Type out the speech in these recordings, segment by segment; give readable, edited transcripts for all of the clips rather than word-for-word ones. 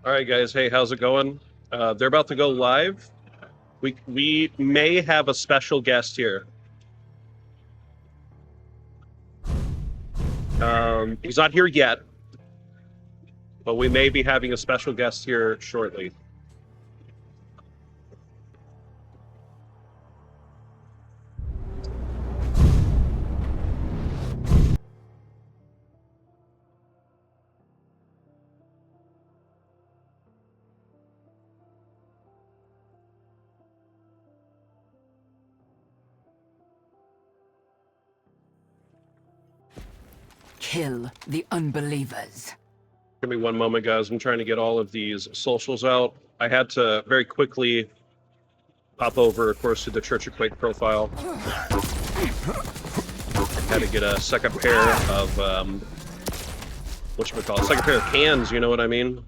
All right, guys. Hey, how's it going? They're about to go live. We may have a special guest here. He's not here yet, but we may be having a special guest here shortly. Kill the unbelievers. Give me one moment, guys. I'm trying to get all of these socials out. I had to very quickly pop over, of course, to the Church of Quake profile. Had to get a second pair of, whatchamacallit, second pair of cans, you know what I mean?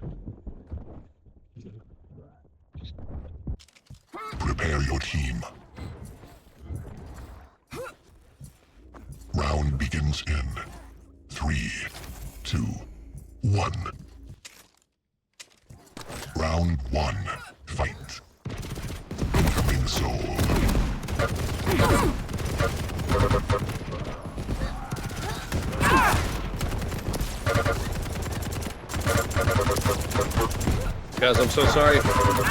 Prepare your team. Round begins in 3, 2, 1. Round 1. Fight. Incoming soul. Guys, I'm so sorry.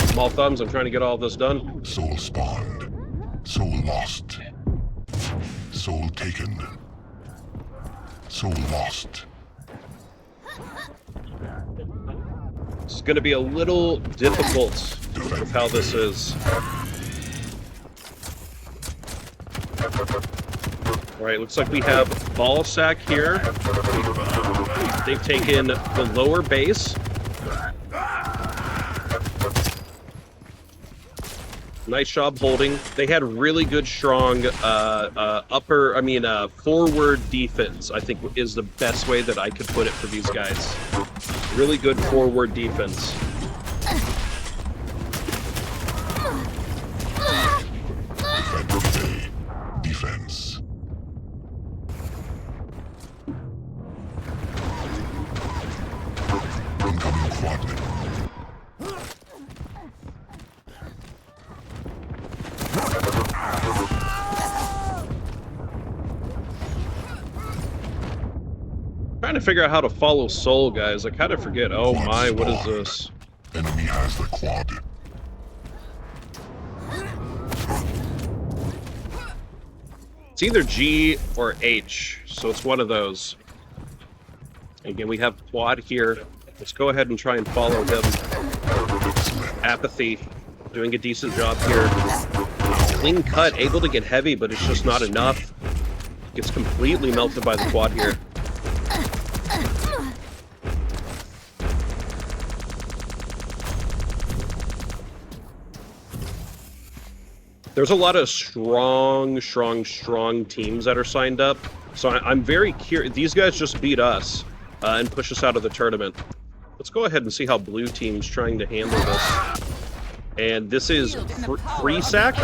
Small thumbs, I'm trying to get all this done. Soul spawned. Soul lost. Soul taken. Soul lost. It's going to be a little difficult with how this is. Alright, looks like we have Ball Sack here. They've taken the lower base. Nice job holding. They had really good, strong forward defense, I think is the best way that I could put it for these guys. Really good forward defense. Defense. Incoming quad. Trying to figure out how to follow Soul, guys. I kind of forget. Oh my, what is this? Enemy has the quad. It's either G or H, so it's one of those. Again, we have quad here. Let's go ahead and try and follow him. Apathy, doing a decent job here. Clean cut, able to get heavy, but it's just not enough. Gets completely melted by the quad here. There's a lot of strong teams that are signed up. So I'm very curious. These guys just beat us and push us out of the tournament. Let's go ahead and see how blue team's trying to handle this. And this is Freed Sack.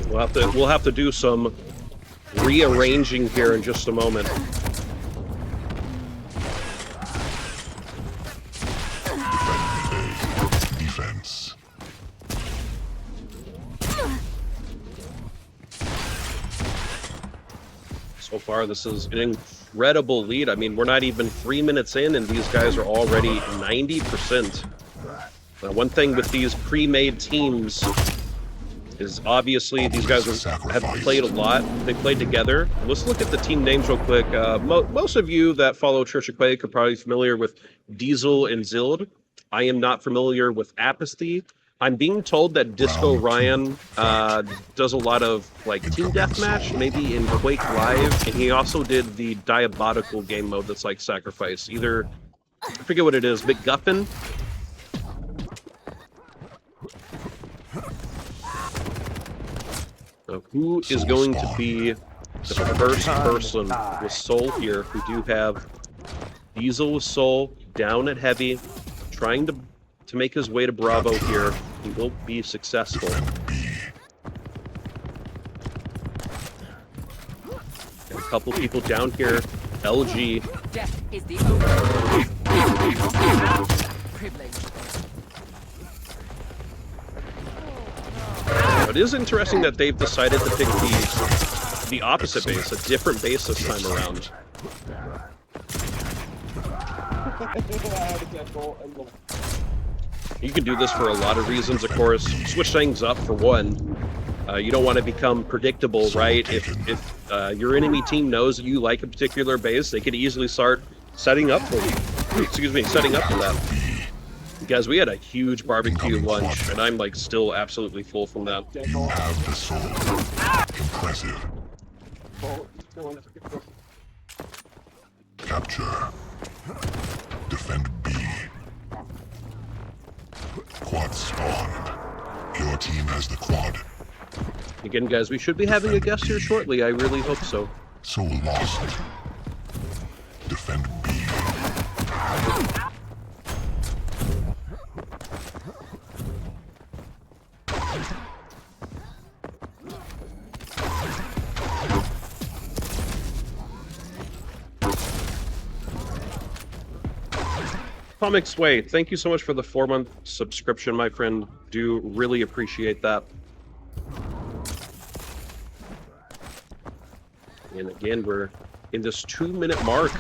We'll have to do some rearranging here in just a moment. Defense. So far, this is an incredible lead. I mean, we're not even 3 minutes in, and these guys are already 90%. Now, one thing with these pre-made teams is obviously these guys have played a lot. They played together. Let's look at the team names real quick. Most of you that follow Church of Quake are probably familiar with Diesel and Zild. I am not familiar with Apathy. I'm being told that Disco Ryan does a lot of like team deathmatch, maybe in Quake Live, and he also did the diabolical game mode that's like Sacrifice. Either, I forget what it is, McGuffin. So who is going to be the first person with Soul here? We do have Diesel with Soul down at heavy, trying to to make his way to Bravo here. He will be successful. Got a couple people down here. LG. Death is the only privilege. It is interesting that they've decided to pick the opposite base, a different base this time around. You can do this for a lot of reasons, of course. Switch things up for one. You don't want to become predictable, right? If your enemy team knows you like a particular base, they could easily start setting up for you. Excuse me, setting up for that. Guys, we had a huge barbecue lunch, and I'm like still absolutely full from that. You have the soul. Impressive. Capture. Defend B. Quad spawned. Your team has the quad. Again, guys, we should be having a guest here shortly. I really hope so. So lost. Defend B. Comic Sway, thank you so much for the 4-month subscription, my friend. Do really appreciate that. And again, we're in this 2-minute mark.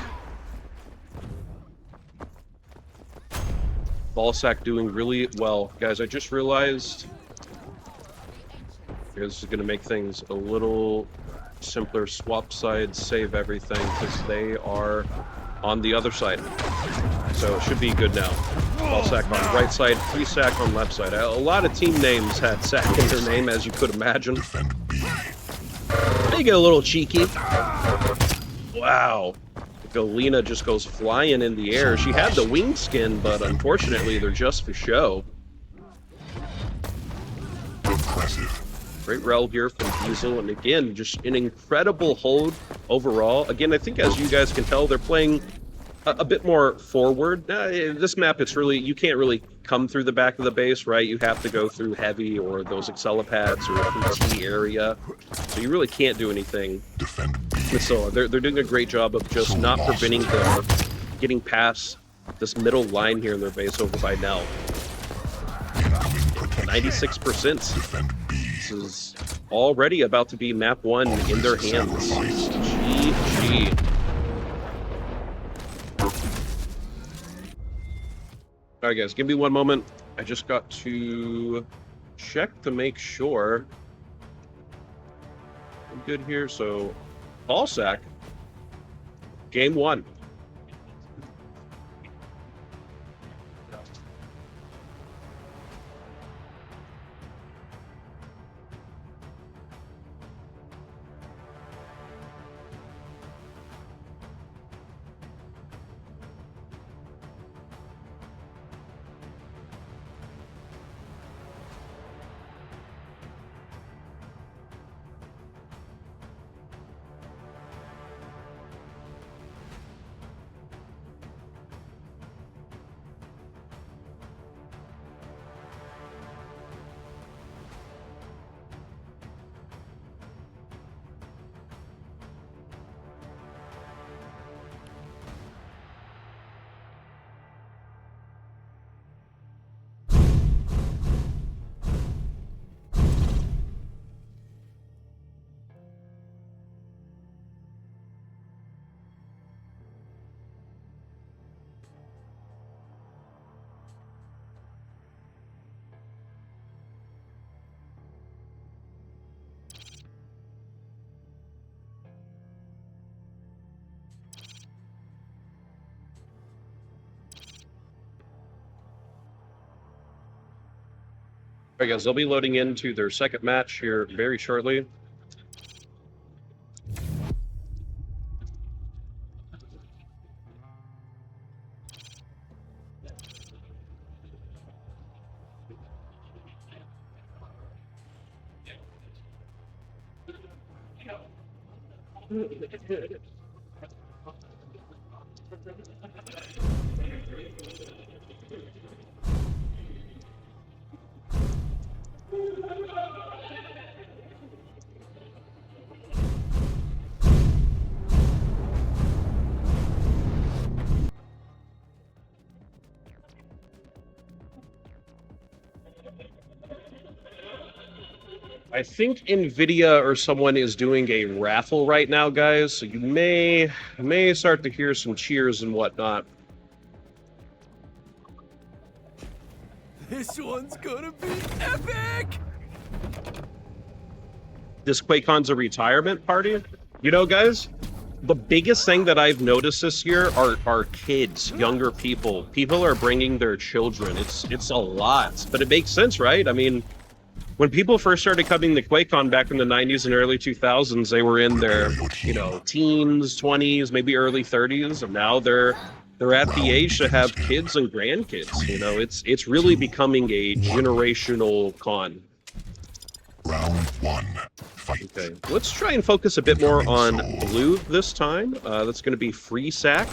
Ballsack doing really well. Guys, I just realized this is going to make things a little simpler. Swap sides, save everything, because they are on the other side. So it should be good now. Ballsack on right side, free sack on left side. A lot of team names had sack in their name, as you could imagine. They get a little cheeky. Wow. Galena just goes flying in the air. She had the wing skin, but unfortunately they're just for show. Great rel here from Diesel, and again, just an incredible hold overall. Again, I think as you guys can tell, they're playing a bit more forward. This map, it's really, you can't really come through the back of the base, right? You have to go through heavy or those accelepads or through T area. So you really can't do anything. So they're doing a great job of just not preventing them getting past this middle line here in their base over by Nell. 96%. This is already about to be map 1 in their hands. GG. Alright guys, give me one moment. I just got to check to make sure I'm good here. So, Ballsack, game 1. All right, guys, they'll be loading into their second match here very shortly. I think Nvidia or someone is doing a raffle right now, guys. So you may start to hear some cheers and whatnot. This one's gonna be epic! This QuakeCon's a retirement party. You know, guys, the biggest thing that I've noticed this year are kids, younger people. People are bringing their children. It's a lot, but it makes sense, right? I mean, when people first started coming to QuakeCon back in the 90s and early 2000s, they were in their, you know, teens, 20s, maybe early 30s, and now they're at the age to have kids and grandkids. You know, it's really becoming a generational con. Round one. Fight. Okay, let's try and focus a bit more on blue this time. That's going to be free sack.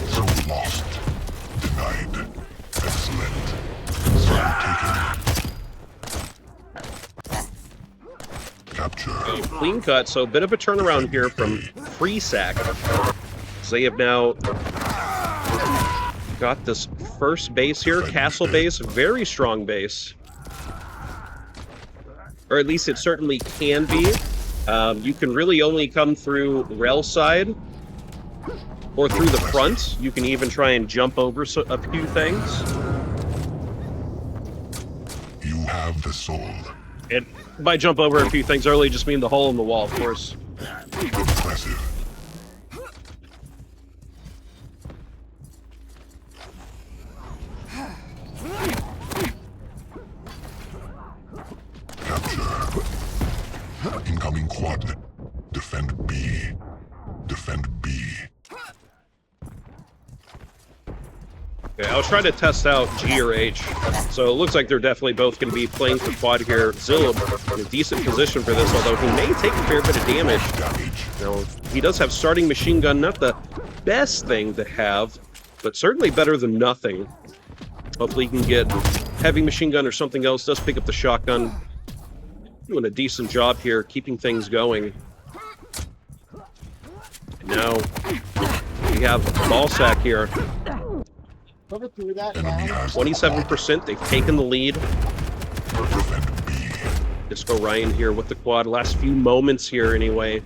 So lost. Denied. Excellent. So taken. Capture. Clean cut, so a bit of a turnaround here from free sack. So they have now got this first base here, castle base, very strong base. Or at least it certainly can be. You can really only come through rail side or through the front. You can even try and jump over a few things. You have the soul. And by jump over a few things, I really just mean the hole in the wall, of course. Impressive. Capture. Incoming quad. Defend B. Defend B. Okay, I was trying to test out G or H, so it looks like they're definitely both going to be playing for quad here. Zilla in a decent position for this, although he may take a fair bit of damage. You know, he does have starting machine gun, not the best thing to have, but certainly better than nothing. Hopefully he can get heavy machine gun or something else. Does pick up the shotgun. Doing a decent job here, keeping things going. And now we have ball sack here. 27%, they've taken the lead. Disco Ryan here with the quad. Last few moments here anyway.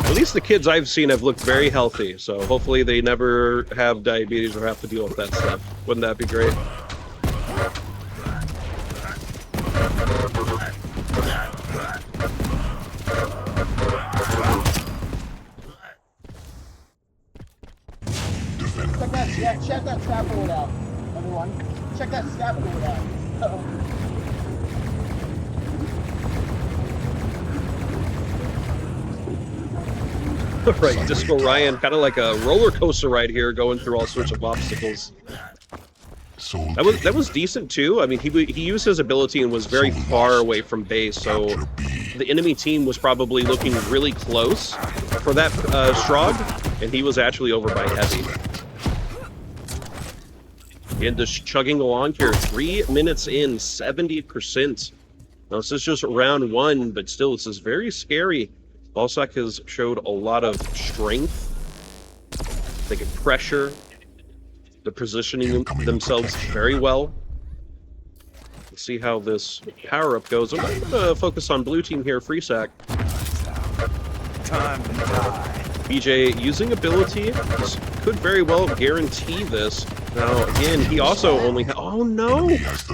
At least the kids I've seen have looked very healthy, so hopefully they never have diabetes or have to deal with that stuff. Wouldn't that be great? Check that scaffold out, everyone. Check that scaffold out. Right, Disco Ryan, kind of like a roller coaster ride here, going through all sorts of obstacles. That was decent too. I mean, he used his ability and was very far away from base, so the enemy team was probably looking really close for that Strog, and he was actually over by heavy. And just chugging along here, 3 minutes in, 70%. Now this is just round one, but still this is very scary. Ballsack has showed a lot of strength. They can pressure. They're positioning themselves very well. Let's see how this power-up goes. I'm going to focus on blue team here, free sack. Time to die. BJ using ability. This could very well guarantee this. Now, again, he also only oh no!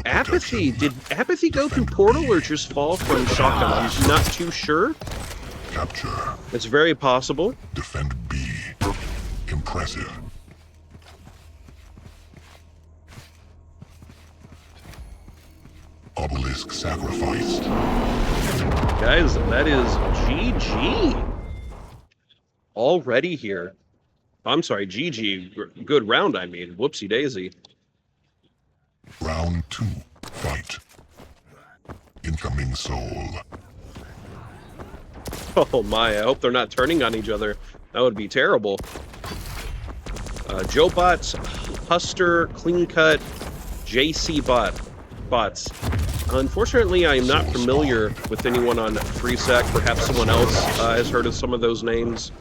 Apathy! Did Apathy go through portal or just fall from shotgun? I'm not too sure. Capture. It's very possible. Defend B. Impressive. Obelisk sacrificed. Guys, that is GG. Already here. I'm sorry, GG. Good round, I mean. Whoopsie daisy. Round two. Fight. Incoming soul. Oh my, I hope they're not turning on each other. That would be terrible. Joe Bots, Huster, Clean Cut, JC bots. Unfortunately, I am not familiar with anyone on FreeSec. Perhaps someone else has heard of some of those names.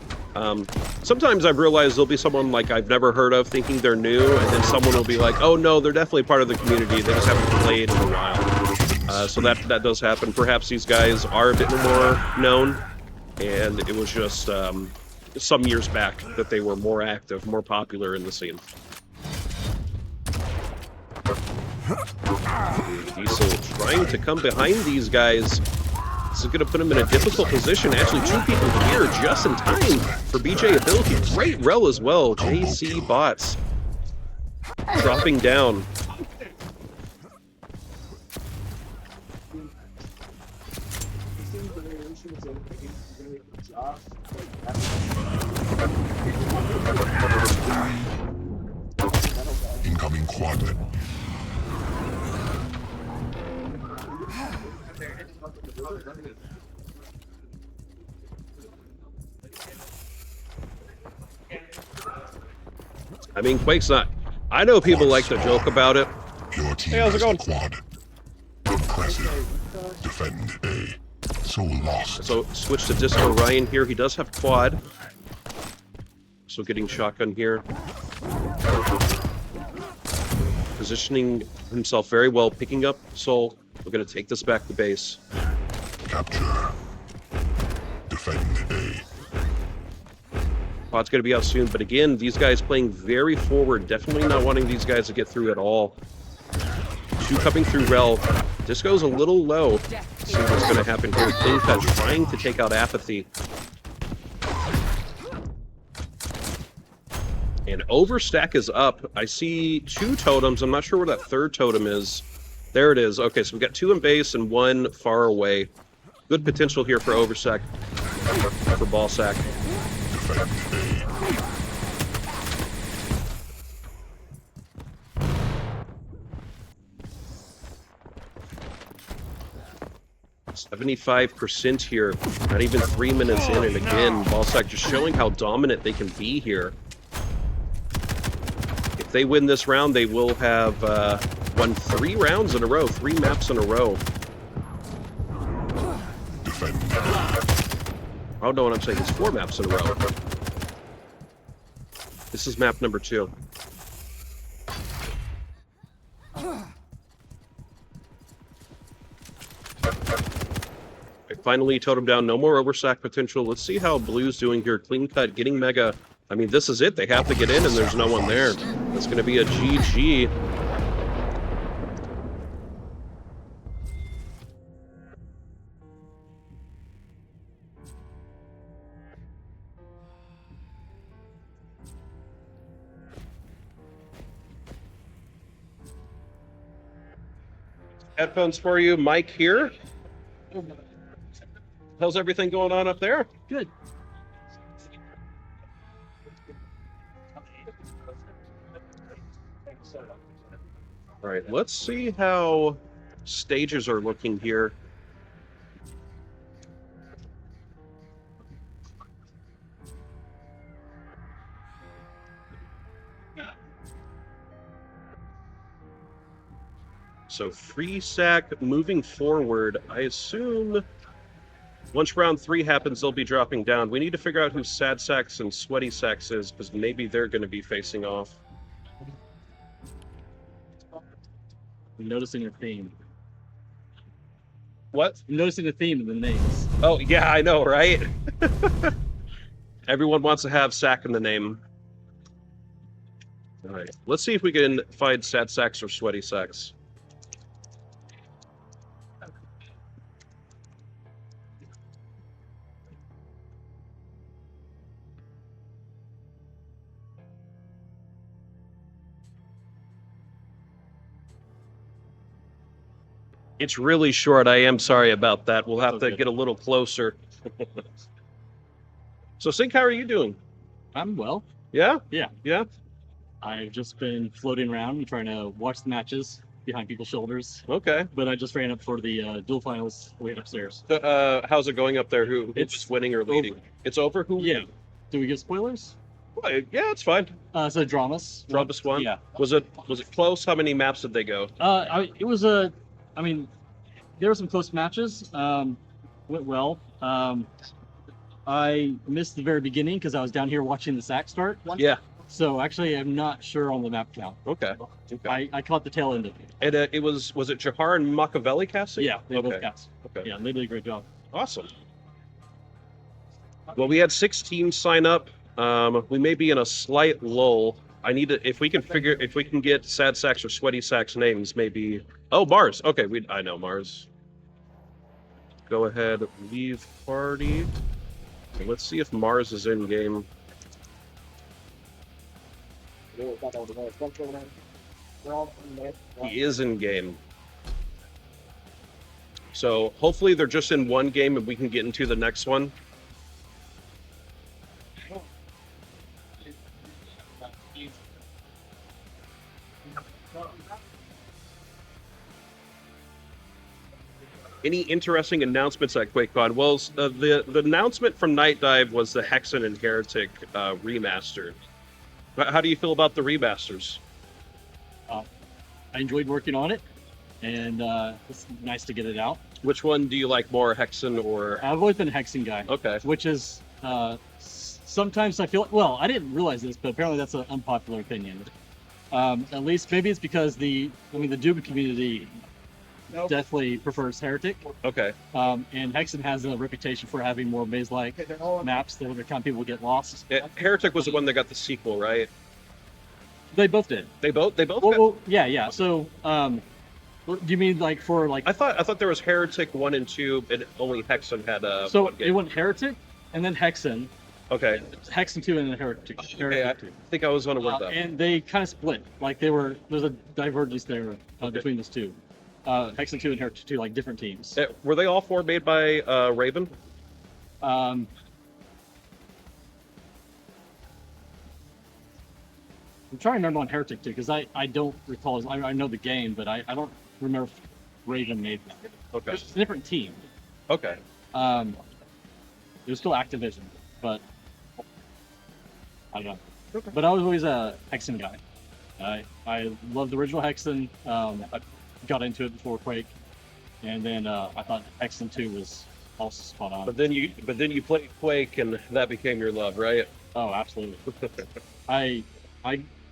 Sometimes I've realized there'll be someone like I've never heard of thinking they're new, and then someone will be like, oh no, they're definitely part of the community, they just haven't played in a while. So that does happen. Perhaps these guys are a bit more known, and it was just some years back that they were more active, more popular in the scene. Diesel trying to come behind these guys. This is going to put him in a difficult position. Actually, two people here just in time for BJ ability. Great rel as well. JC Bots dropping down. Incoming quadlet. I mean, Quake's not... I know people like to joke about it. Your team Hey, how's it has going? the quad. Impressive. Defend A. So lost. So switch to Disco Ryan here. He does have quad. So getting shotgun here. Positioning himself very well, picking up Soul. We're going to take this back to base. Capture. Defend A. Quad's going to be out soon, but again, these guys playing very forward. Definitely not wanting these guys to get through at all. Two coming through Rel. Disco's a little low. See what's going to happen here. Clean Cut trying to take out Apathy. And Overstack is up. I see two totems. I'm not sure where that third totem is. There it is. Okay, so we've got two in base and one far away. Good potential here for Overstack, for Ballsack. Defend A. 75% here. Not even 3 minutes in, and again, Ballsack just showing how dominant they can be here. If they win this round, they will have won 3 rounds in a row, 3 maps in a row. Defend. I don't know what I'm saying. It's 4 maps in a row. This is map number 2. Finally totem down. No more overstack potential. Let's see how Blue's doing here. Clean Cut, getting Mega. I mean, this is it. They have to get in, and there's no one there. It's going to be a GG. Headphones for you. Mike here. How's everything going on up there? Good. All right, let's see how stages are looking here. So free sack moving forward. I assume once round 3 happens, they'll be dropping down. We need to figure out who Sad Sacks and Sweaty Sacks is, because maybe they're going to be facing off. I'm noticing a theme. What? I'm noticing a theme in the names. Oh, yeah, I know, right? Everyone wants to have Sack in the name. All right, let's see if we can find Sad Sacks or Sweaty Sacks. It's really short. I am sorry about that. We'll have to get a little closer. So, Sync, how are you doing? I'm well. Yeah? Yeah. Yeah? I've just been floating around and trying to watch the matches behind people's shoulders. Okay. But I just ran up for the dual finals way upstairs. How's it going up there? Who's winning or leading? Over. It's over? Who? Yeah. Do we give spoilers? Well, yeah, it's fine. So dramas. Drumpus won. Yeah. Was it close? How many maps did they go? It was a. I mean, there were some close matches. Went well. I missed the very beginning because I was down here watching the sack start. Yeah. So actually, I'm not sure on the map count. Okay. I caught the tail end of it. And it was it Jahar and Machiavelli casting? Yeah, they both Okay. cast. Okay. Yeah, they did a great job. Awesome. Well, we had 6 teams sign up. We may be in a slight lull. I need to, if we can get Sad Sacks or Sweaty Sacks names, maybe. Oh, Mars. Okay, I know Mars. Go ahead, leave party. Okay, let's see if Mars is in game. He is in game. So hopefully they're just in one game and we can get into the next one. Any interesting announcements at QuakeCon? Well, the announcement from Night Dive was the Hexen and Heretic remaster. How do you feel about the remasters? I enjoyed working on it, and it's nice to get it out. Which one do you like more, Hexen or? I've always been a Hexen guy. Okay. Which is sometimes I feel well. I didn't realize this, but apparently that's an unpopular opinion. At least maybe it's because the Doom community definitely prefers Heretic. Okay. And Hexen has a reputation for having more maze-like maps that every time people get lost. Heretic was the one that got the sequel, right? They both did. They both. Well, yeah. So, do you mean like for like? I thought there was Heretic 1 and 2, and only Hexen had a. So one game. it went Heretic, and then Hexen. Okay. Hexen 2 and then Heretic. Okay, I think I was unaware of that. And they kind of split. Like there's a divergence there between those two. Hexen 2 and Heretic 2, like different teams. Were they all 4 made by Raven? I'm trying to remember on Heretic 2 because I don't recall. I know the game, but I don't remember if Raven made that. Okay. It's a different team. Okay. It was still Activision, but I don't know. Okay. But I was always a Hexen guy. I loved the original Hexen. I got into it before Quake, and then I thought Hexen 2 was also spot on. But then you played Quake, and that became your love, right? Oh, absolutely. I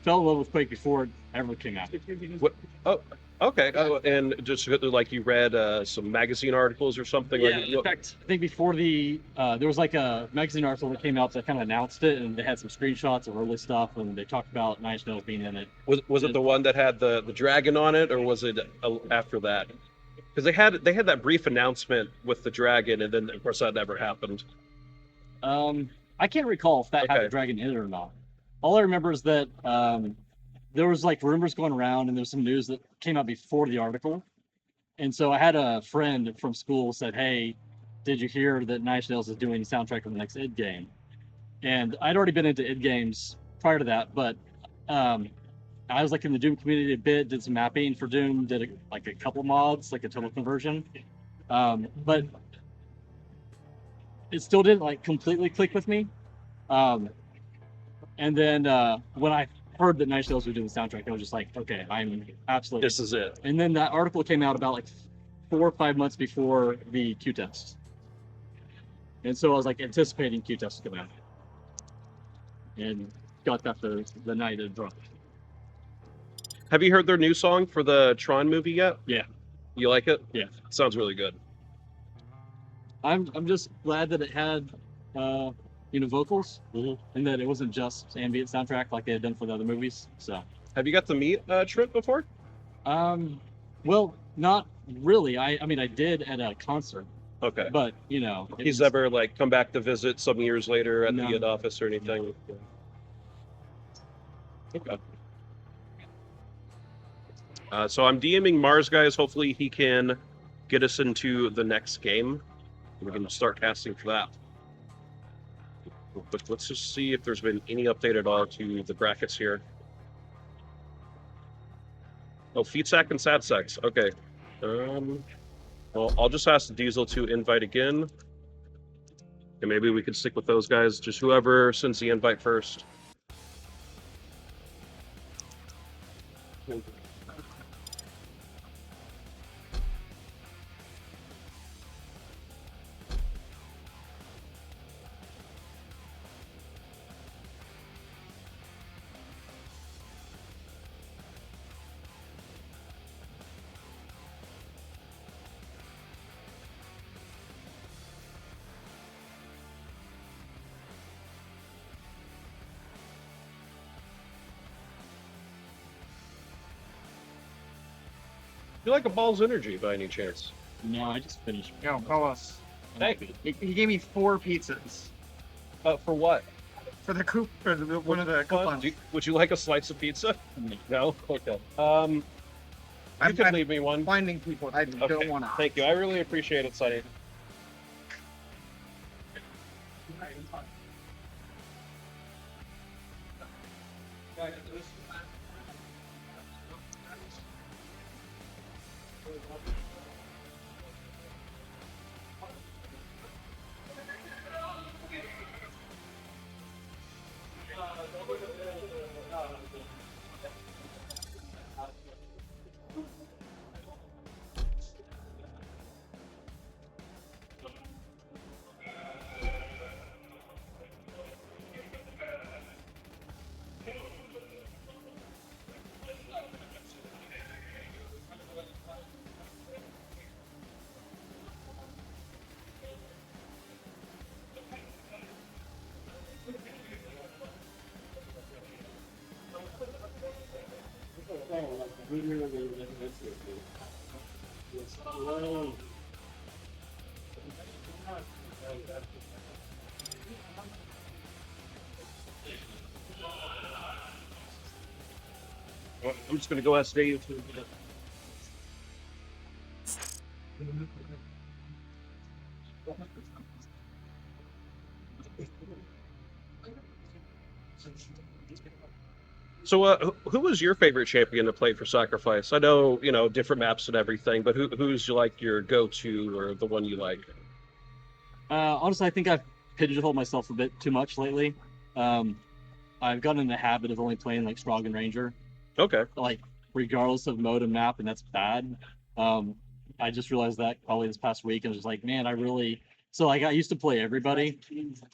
fell in love with Quake before it ever came out. What? Oh, okay. Oh, and just like you read some magazine articles or something. Yeah, like, in fact, I think before there was like a magazine article that came out that kind of announced it, and they had some screenshots of early stuff, and they talked about Nine Inch Nails being in it. Was it the one that had the dragon on it, or was it after that? Because they had that brief announcement with the dragon, and then of course that never happened. I can't recall if that had a dragon in it or not. All I remember is that there was like rumors going around, and there was some news that came out before the article. And so I had a friend from school said, "Hey, did you hear that Nine Inch Nails is doing the soundtrack of the next id game?" And I'd already been into id games prior to that, but I was like in the Doom community a bit, did some mapping for Doom, did a couple mods, like a total conversion, but it still didn't like completely click with me. And then when I heard that Nine Inch Nails were doing the soundtrack, I was just like, okay, I'm absolutely. This is it. And then that article came out about like 4 or 5 months before the Q test, and so I was like anticipating Q test to come out, and got that the night it dropped. Have you heard their new song for the Tron movie yet? Yeah. You like it? Yeah. It sounds really good. I'm just glad that it had vocals, and that it wasn't just ambient soundtrack like they had done for the other movies. So. Have you got to meet Trent before? Well, not really. I mean, I did at a concert. Okay. But He's never like come back to visit some years later at the id office or anything. Okay. So I'm DMing Mars, guys. Hopefully he can get us into the next game. We're going to start casting for that. But let's just see if there's been any update at all to the brackets here. Oh, Feet Sack and Sad Sacks. Okay. Well, I'll just ask Diesel to invite again. And maybe we could stick with those guys. Just whoever sends the invite first. You like a Ball's Energy by any chance? No, I just finished. Yo, Carlos. Thank you. He gave me 4 pizzas For what? for the one of the coupons. Would you like a slice of pizza? No? Okay. You I'm can leave me one. finding people. I Okay. don't want to. Thank you. I really appreciate it, Sonny. Well, I'm just going to go ask Dave. So, who was your favorite champion to play for Sacrifice? I know, different maps and everything, but who's your go-to or the one you like? Honestly, I think I've pigeonholed myself a bit too much lately. I've gotten in the habit of only playing like Strong and Ranger, Okay. like regardless of mode and map, and that's bad. I just realized that probably this past week, and was just like, man, I used to play everybody.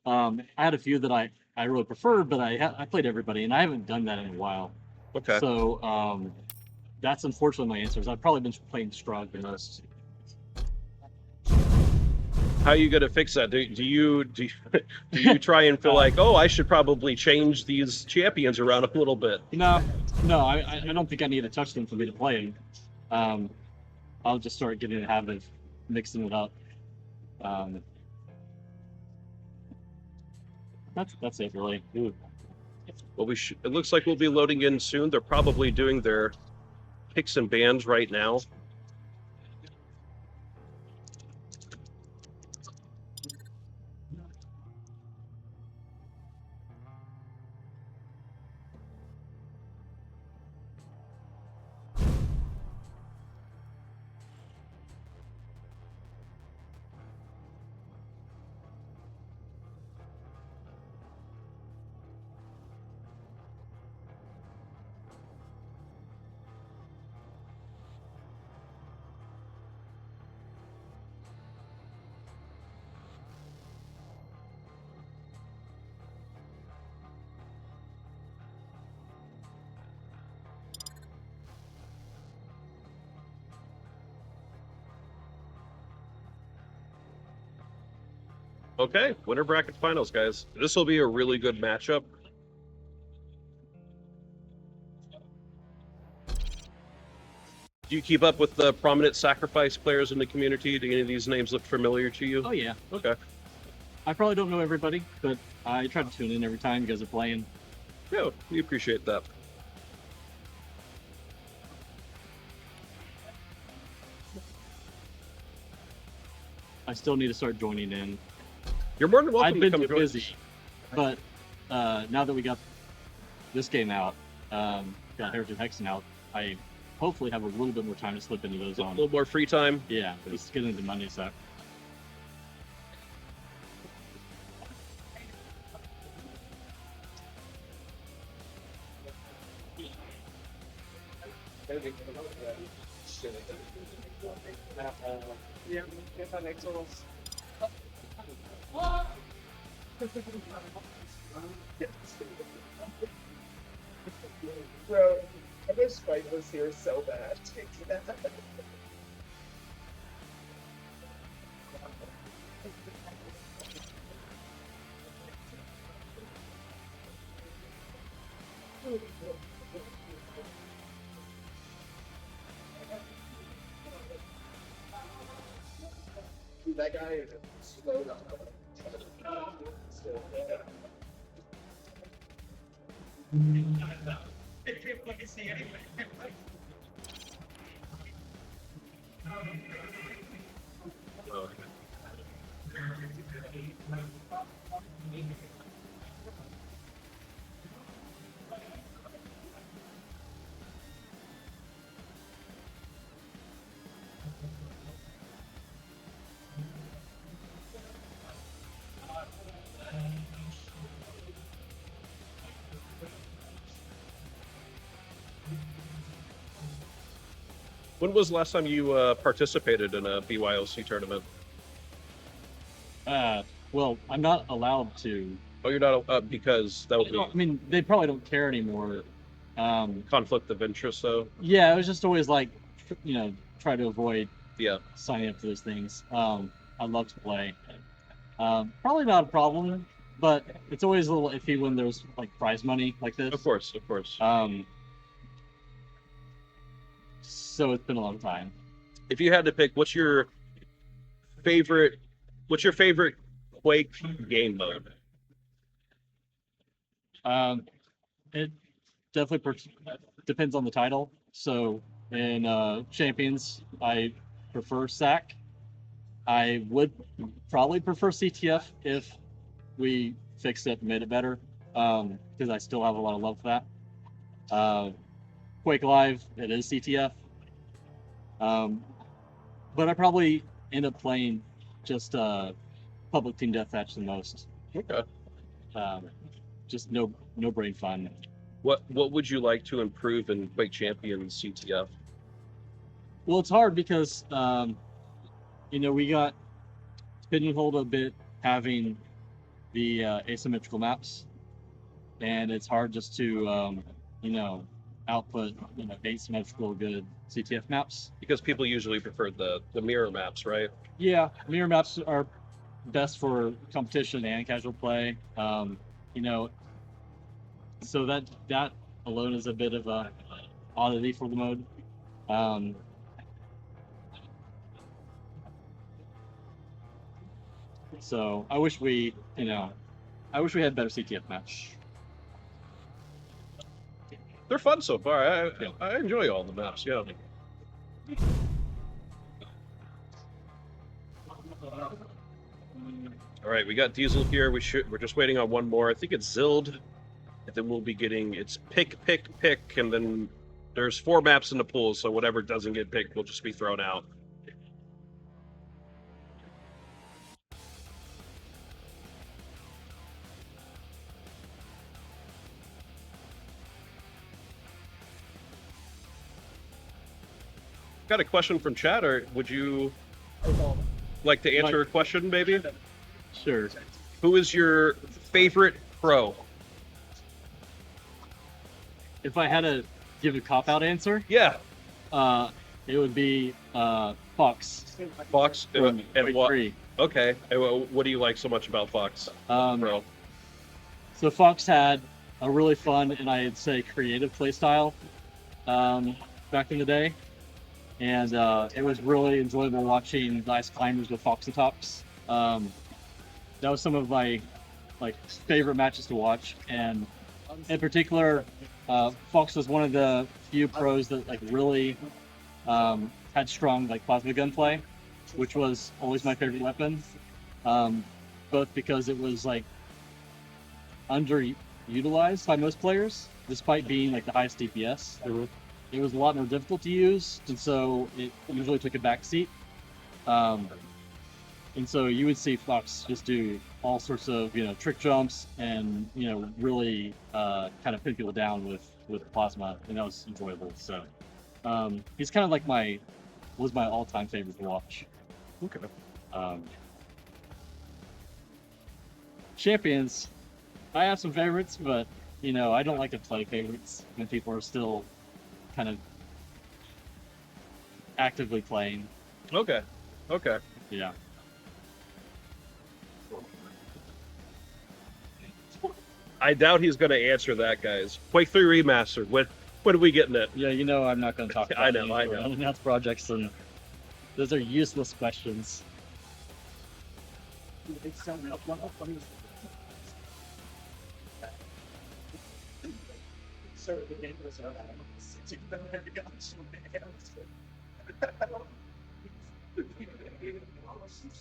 I had a few that I really preferred, but I played everybody, and I haven't done that in a while. Okay. So that's unfortunately my answers. I've probably been playing Strong the most. How are you going to fix that? Do you try and feel like, oh, I should probably change these champions around a little bit? No, I don't think I need to touch them for me to play them. I'll just start getting in the habit of mixing it up. That's it, really. Ooh. Well, it looks like we'll be loading in soon. They're probably doing their picks and bans right now. Okay, winter bracket finals, guys. This will be a really good matchup. Do you keep up with the prominent Sacrifice players in the community? Do any of these names look familiar to you? Oh yeah. Okay. I probably don't know everybody, but I try to tune in every time you guys are playing. Yeah, we appreciate that. I still need to start joining in. You're more than welcome I've to been come too join us. busy, but now that we got this game out, got Heritage Hexen out, I hopefully have a little bit more time to slip into those A on. little more free time. Yeah, but it's getting into Monday, so. Yeah, get that next one. Bro, I wish Spike was here so bad. That guy is slow down. When was the last time you participated in a BYOC tournament? Well, I'm not allowed to. Oh, you're not because that would be I mean, they probably don't care anymore. conflict of interest, though. Yeah, it was just always like, try to avoid Yeah. signing up for those things. I love to play. Probably not a problem, but it's always a little iffy when there's like prize money like this. Of course. So it's been a long time. If you had to pick, what's your favorite Quake game mode? It definitely depends on the title. So in Champions, I prefer SAC. I would probably prefer CTF if we fixed it and made it better, because I still have a lot of love for that. Quake Live, it is CTF. But I probably end up playing just public team deathmatch the most. Okay. Just no brain fun. What would you like to improve in Quake Champions CTF? Well, it's hard because we got pigeonholed a bit having the asymmetrical maps, and it's hard just to output asymmetrical good CTF maps. Because people usually prefer the mirror maps, right? Yeah, mirror maps are best for competition and casual play. So that alone is a bit of a oddity for the mode. So I wish we had better CTF maps. They're fun so far. I enjoy all the maps. Yeah. All right, we got Diesel here. We're just waiting on one more. I think it's Zild. And then we'll be getting it's pick, and then there's 4 maps in the pool, so whatever doesn't get picked will just be thrown out. Got a question from chatter. Would you like to answer a question, maybe? Sure. Who is your favorite pro? If I had to give a cop-out answer, Yeah, it would be Fox. Fox. From And Quake what? 3. Okay. And what do you like so much about Fox? Pro. So Fox had a really fun and I'd say creative playstyle back in the day, and it was really enjoyable watching the Ice Climbers with Fox and Tops. That was some of my favorite matches to watch, and in particular, Fox was one of the few pros that really had strong plasma gunplay, which was always my favorite weapon. Both because it was underutilized by most players, despite being the highest DPS. Mhm. It was a lot more difficult to use, and so it usually took a back seat. And so you would see Fox just do all sorts of trick jumps and really kind of pin people down with plasma, and that was enjoyable. So He's kind of like was my all-time favorite to watch. Okay. Champions, I have some favorites, but you know, I don't like to play favorites when people are still kind of actively playing. Okay. Okay. Yeah. I doubt he's going to answer that, guys. Quake 3 Remastered. What are we getting at? Yeah, you know I'm not going to talk about I know. unannounced projects, and those are useless questions. Sir, the game was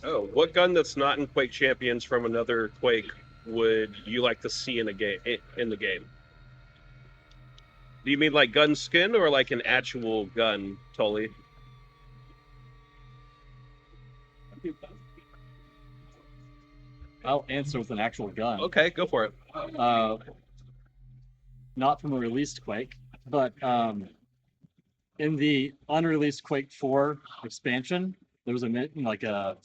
Oh, what gun that's not in Quake Champions from another Quake would you like to see in a game in the game? Do you mean like gun skin or like an actual gun, Tully? I'll answer with an actual gun. Okay, go for it. Not from a released Quake, but in the unreleased Quake 4 expansion, there was a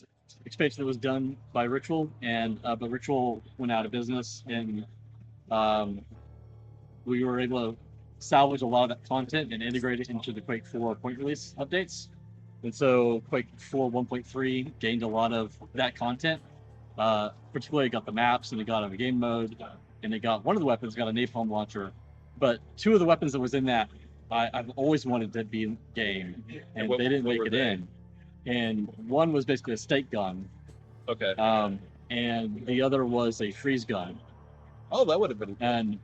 expansion that was done by Ritual, and but Ritual went out of business, and we were able to salvage a lot of that content and integrate it into the Quake 4 point release updates. And so Quake 4 1.3 gained a lot of that content. Particularly, it got the maps, and it got a game mode, and it got one of the weapons got a napalm launcher. But two of the weapons that was in that, I've always wanted to be in the game, and they didn't make it in. And one was basically a stake gun. Okay. And the other was a freeze gun. Oh, that would have been. And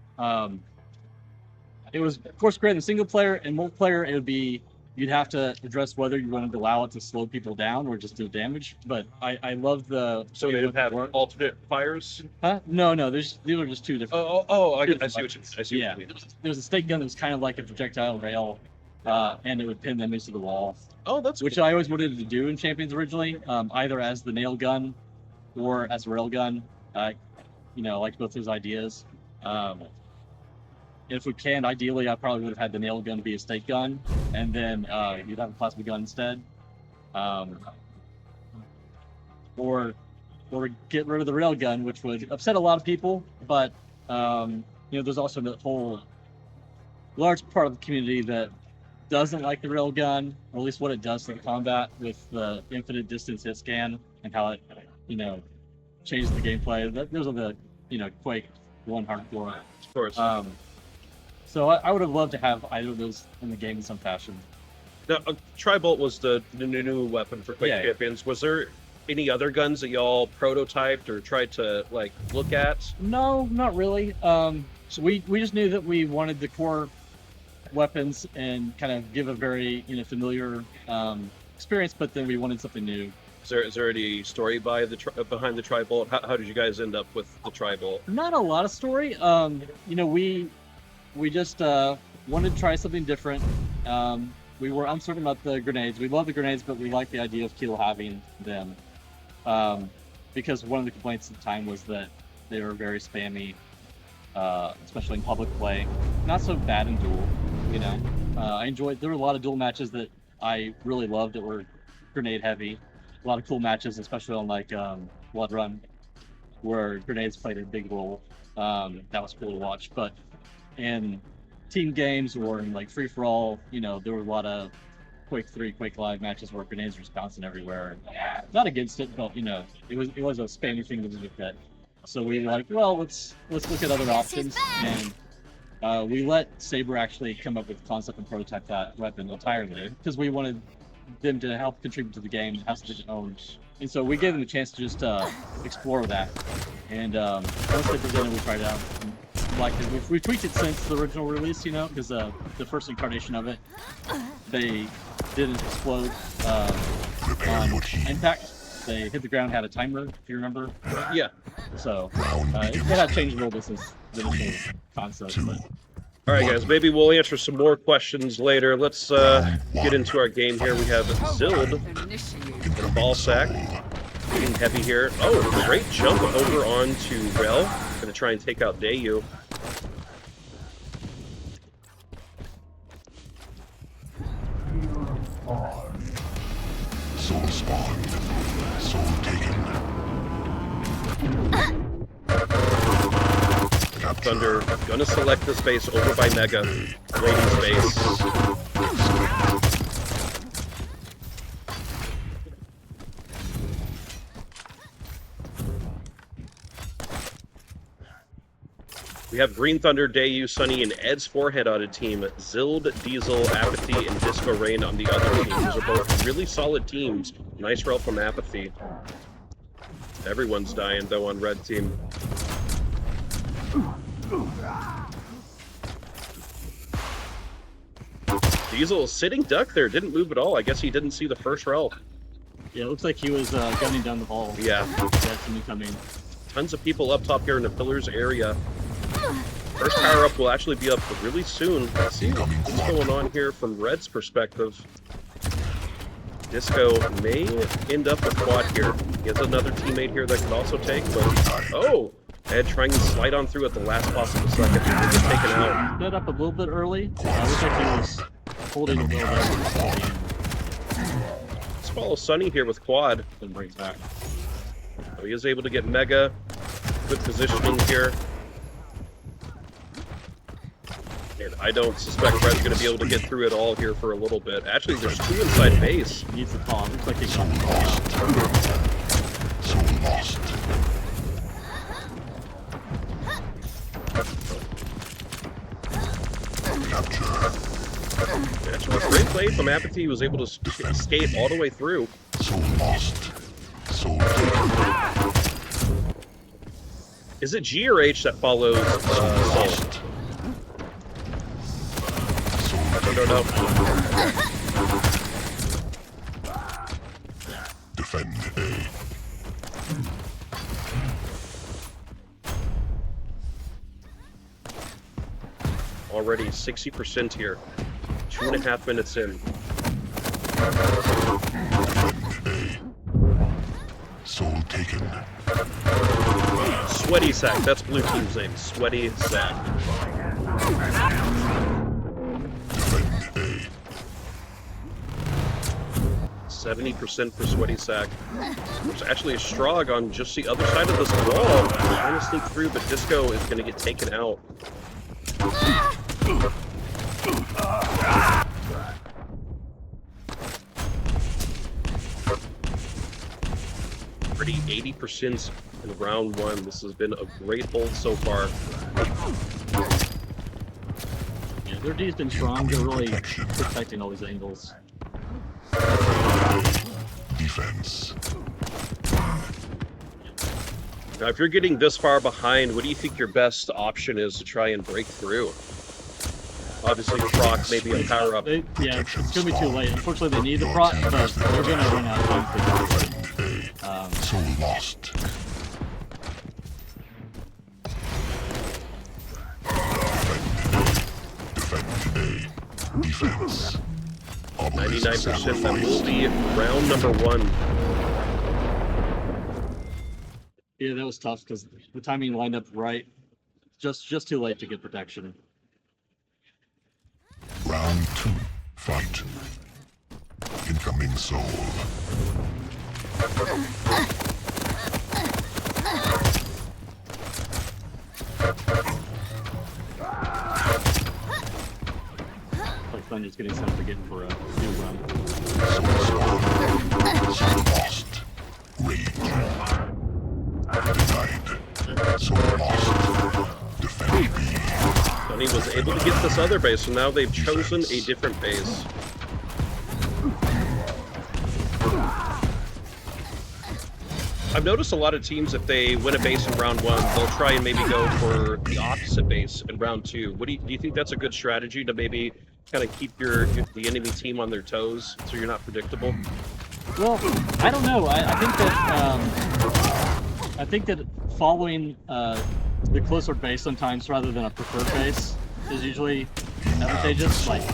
it was, of course, great in single player. And multiplayer, it would be, you'd have to address whether you wanted to allow it to slow people down or just do damage. But I love the. So they would have alternate fires? Huh? No. These are just two different. I see what you mean. There's a stake gun that was kind of like a projectile rail, and it would pin them into the wall. Oh, that's which cool. I always wanted to do in Champions originally, either as the nail gun or as a rail gun. I liked both those ideas. If we can, ideally, I probably would have had the nail gun be a stake gun, and then you'd have a plasma gun instead. Or get rid of the rail gun, which would upset a lot of people, but there's also the whole large part of the community that doesn't like the rail gun, or at least what it does to the combat with the infinite distance hit scan and how it, changes the gameplay. Those are the, Quake 1 hardcore. Of course. So I would have loved to have either of those in the game in some fashion. Now, Tri-Bolt was the new weapon for Quake Champions. Was there any other guns that y'all prototyped or tried to look at? No, not really. So we just knew that we wanted the core weapons and kind of give a very familiar experience, but then we wanted something new. Is there any story behind the Tri-Bolt? How did you guys end up with the Tri-Bolt? Not a lot of story. We just wanted to try something different. We were uncertain about the grenades. We love the grenades, but we like the idea of Keel having them. Because one of the complaints at the time was that they were very spammy, especially in public play. Not so bad in duel, I enjoyed, there were a lot of duel matches that I really loved that were grenade heavy. A lot of cool matches, especially on Blood Run, where grenades played a big role. That was cool to watch. But in team games or in free-for-all, there were a lot of Quake 3, Quake Live matches where grenades were just bouncing everywhere. Not against it, but it was a spammy thing to look at. So we were like, well, let's look at other options, and we let Saber actually come up with the concept and prototype that weapon entirely because we wanted them to help contribute to the game, have something to own. And so we gave them a chance to just explore that. And once they presented, we tried it out. We've tweaked it since the original release, because the first incarnation of it, they didn't explode on impact. They hit the ground, had a timer, if you remember. Yeah. So it had changed a little bit since the initial concept. But. All right, guys, maybe we'll answer some more questions later. Let's get into our game here. We have Zild and Ball Sack getting heavy here. Oh, great jump over onto Rel. Gonna try and take out Dayu. Soul spawned. Soul taken. Thunder gonna select this base over by Mega. Lady's base. We have Green Thunder, Dayu, Sunny, and Ed's forehead on a team. Zild, Diesel, Apathy, and Disco Rain on the other team. Those are both really solid teams. Nice roll from Apathy. Everyone's dying, though, on red team. Diesel sitting duck there, didn't move at all. I guess he didn't see the first row. Yeah, it looks like he was gunning down the hall. Yeah. That's him coming. Tons of people up top here in the pillars area. First power up will actually be up really soon. Let's see what's going on here from Red's perspective. Disco may end up with quad here. He has another teammate here that could also take, but oh! Ed trying to slide on through at the last possible second. He'll get taken out. Set up a little bit early. Looks like he was holding a little bit. Let's follow Sunny here with quad. Then brings back. So he is able to get Mega. Good positioning here. And I don't suspect Red's going to be able to get through it all here for a little bit. Actually, there's two inside base. Needs the call. Looks like they So lost. So lost. Capture. Actually, great play from Apathy. He was able to skate all the way through. So lost. So taken. Is it G or H that follows Soul? I don't know. Defend A. Already 60% here. 2.5 minutes in. Soul taken. Sweaty Sack. That's blue team's name. Sweaty Sack. Defend A. 70% for Sweaty Sack. There's actually a Strog on just the other side of this wall. Trying to sneak through, but Disco is going to get taken out. Pretty 80% in round one. This has been a great hold so far. Yeah, their D's been strong. They're really protecting all these angles. Defense. Now, if you're getting this far behind, what do you think your best option is to try and break through? Obviously, proc, maybe a power up. Yeah, it's going to be too late. Unfortunately, they need the proc, but they're going to run out of time for that. So lost. Defend A. Defense. 99%. That will be round number one. Yeah, that was tough because the timing lined up right. Just too late to get protection. Round two. Fight. Incoming soul. Like Thunder's getting set up again for a new run. Soul spawn. Soul lost. Rage. Denied. Soul lost. Defend B. Sonny was able to get this other base, so now they've chosen a different base. I've noticed a lot of teams, if they win a base in round one, they'll try and maybe go for the opposite base in round two. What do you think that's a good strategy to maybe kind of keep the enemy team on their toes so you're not predictable? Well, I don't know. I think that following the closer base sometimes rather than a preferred base is usually advantageous. Like,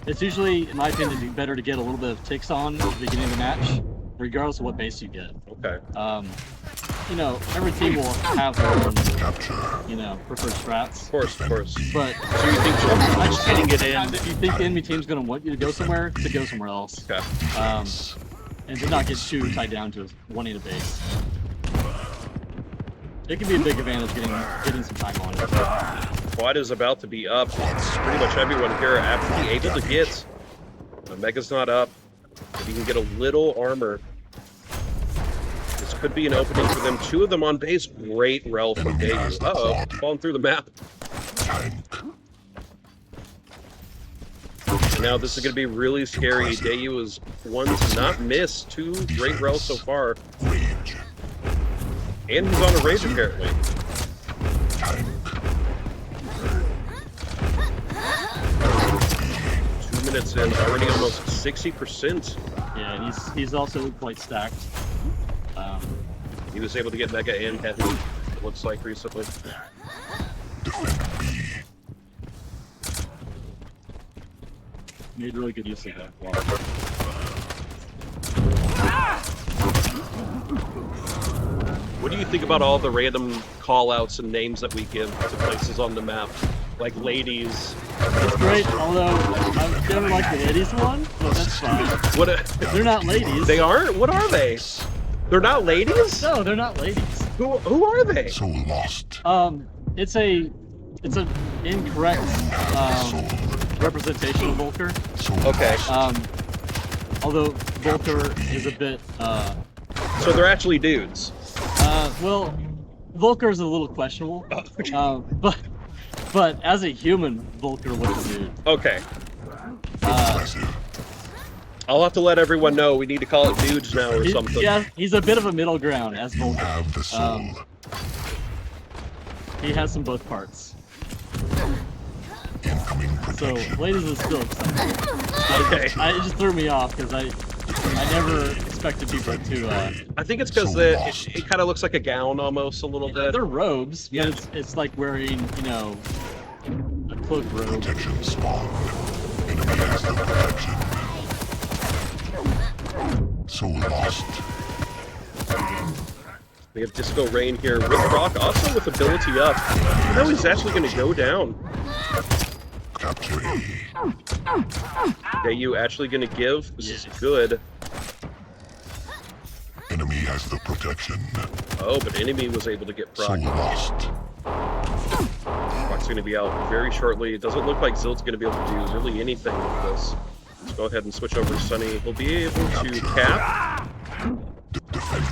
it's usually, in my opinion, better to get a little bit of ticks on at the beginning of the match, regardless of what base you get. Okay. you know, every team will have their own, you know, preferred strats. Of course, of course. But So you think just getting it in? if you think the enemy team's gonna want you to go somewhere else. Okay. And to not get too tied down to wanting a base. It can be a big advantage getting some time on it. Quad is about to be up. It's pretty much everyone here actually able to get. Omega's not up. If he can get a little armor, this could be an opening for them. Two of them on base. Great rel from Dayu. Uh-oh, falling through the map. And now this is going to be really scary. Dayu is one to not miss. Two great rels so far. And he's on a rage apparently. 2 minutes in, already almost 60%. Yeah, and he's also quite stacked. He was able to get Mega and Heavy, it looks like, recently. Made really good use of that. Wow. What do you think about all the random call-outs and names that we give to places on the map? Like ladies. It's great, although I never liked the ladies one, but that's fine. What? They're not ladies. They aren't? What are they? They're not ladies? No, they're not ladies. Who are they? So lost. It's an incorrect representation of Volker. Okay. Although Volker is a bit So they're actually dudes. well, Volker is a little questionable. But as a human, Volker was a dude. Okay. I'll have to let everyone know we need to call it dudes now or something. Yeah, he's a bit of a middle ground as Volker. Have the soul. He has some both parts. Incoming So, protection. ladies is still acceptable. Okay. It just threw me off because I never expected people to. I think it's because it kind of looks like a gown almost a little bit. They're robes, Yeah. but it's like wearing, you know, a cloak robe. Protection spawn. Enemy has the protection. So lost. We have Disco Rain here with Rock, also with ability up. Now he's actually going to go down. Capture A. Dayu actually going to give. This is Yes. good. Enemy has the protection. Oh, but enemy was able to get So Proc. lost. Proc's going to be out very shortly. It doesn't look like Zilt's going to be able to do really anything with this. Let's go ahead and switch over to Sunny. He'll be able to cap.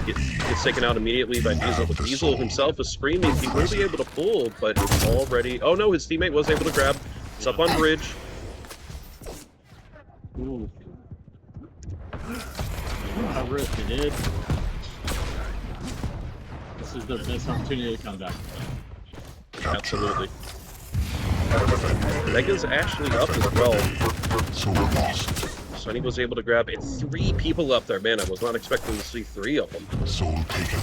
Gets taken out immediately by Diesel, but Diesel himself is screaming. He will be able to pull, but it's already... Oh no, his teammate was able to grab. It's up on bridge. Ooh. Cover it, they did. This is their best opportunity to come back. Absolutely. Mega's actually up as well. So lost. Sunny was able to grab 3 people up there. Man, I was not expecting to see 3 of them. Soul taken.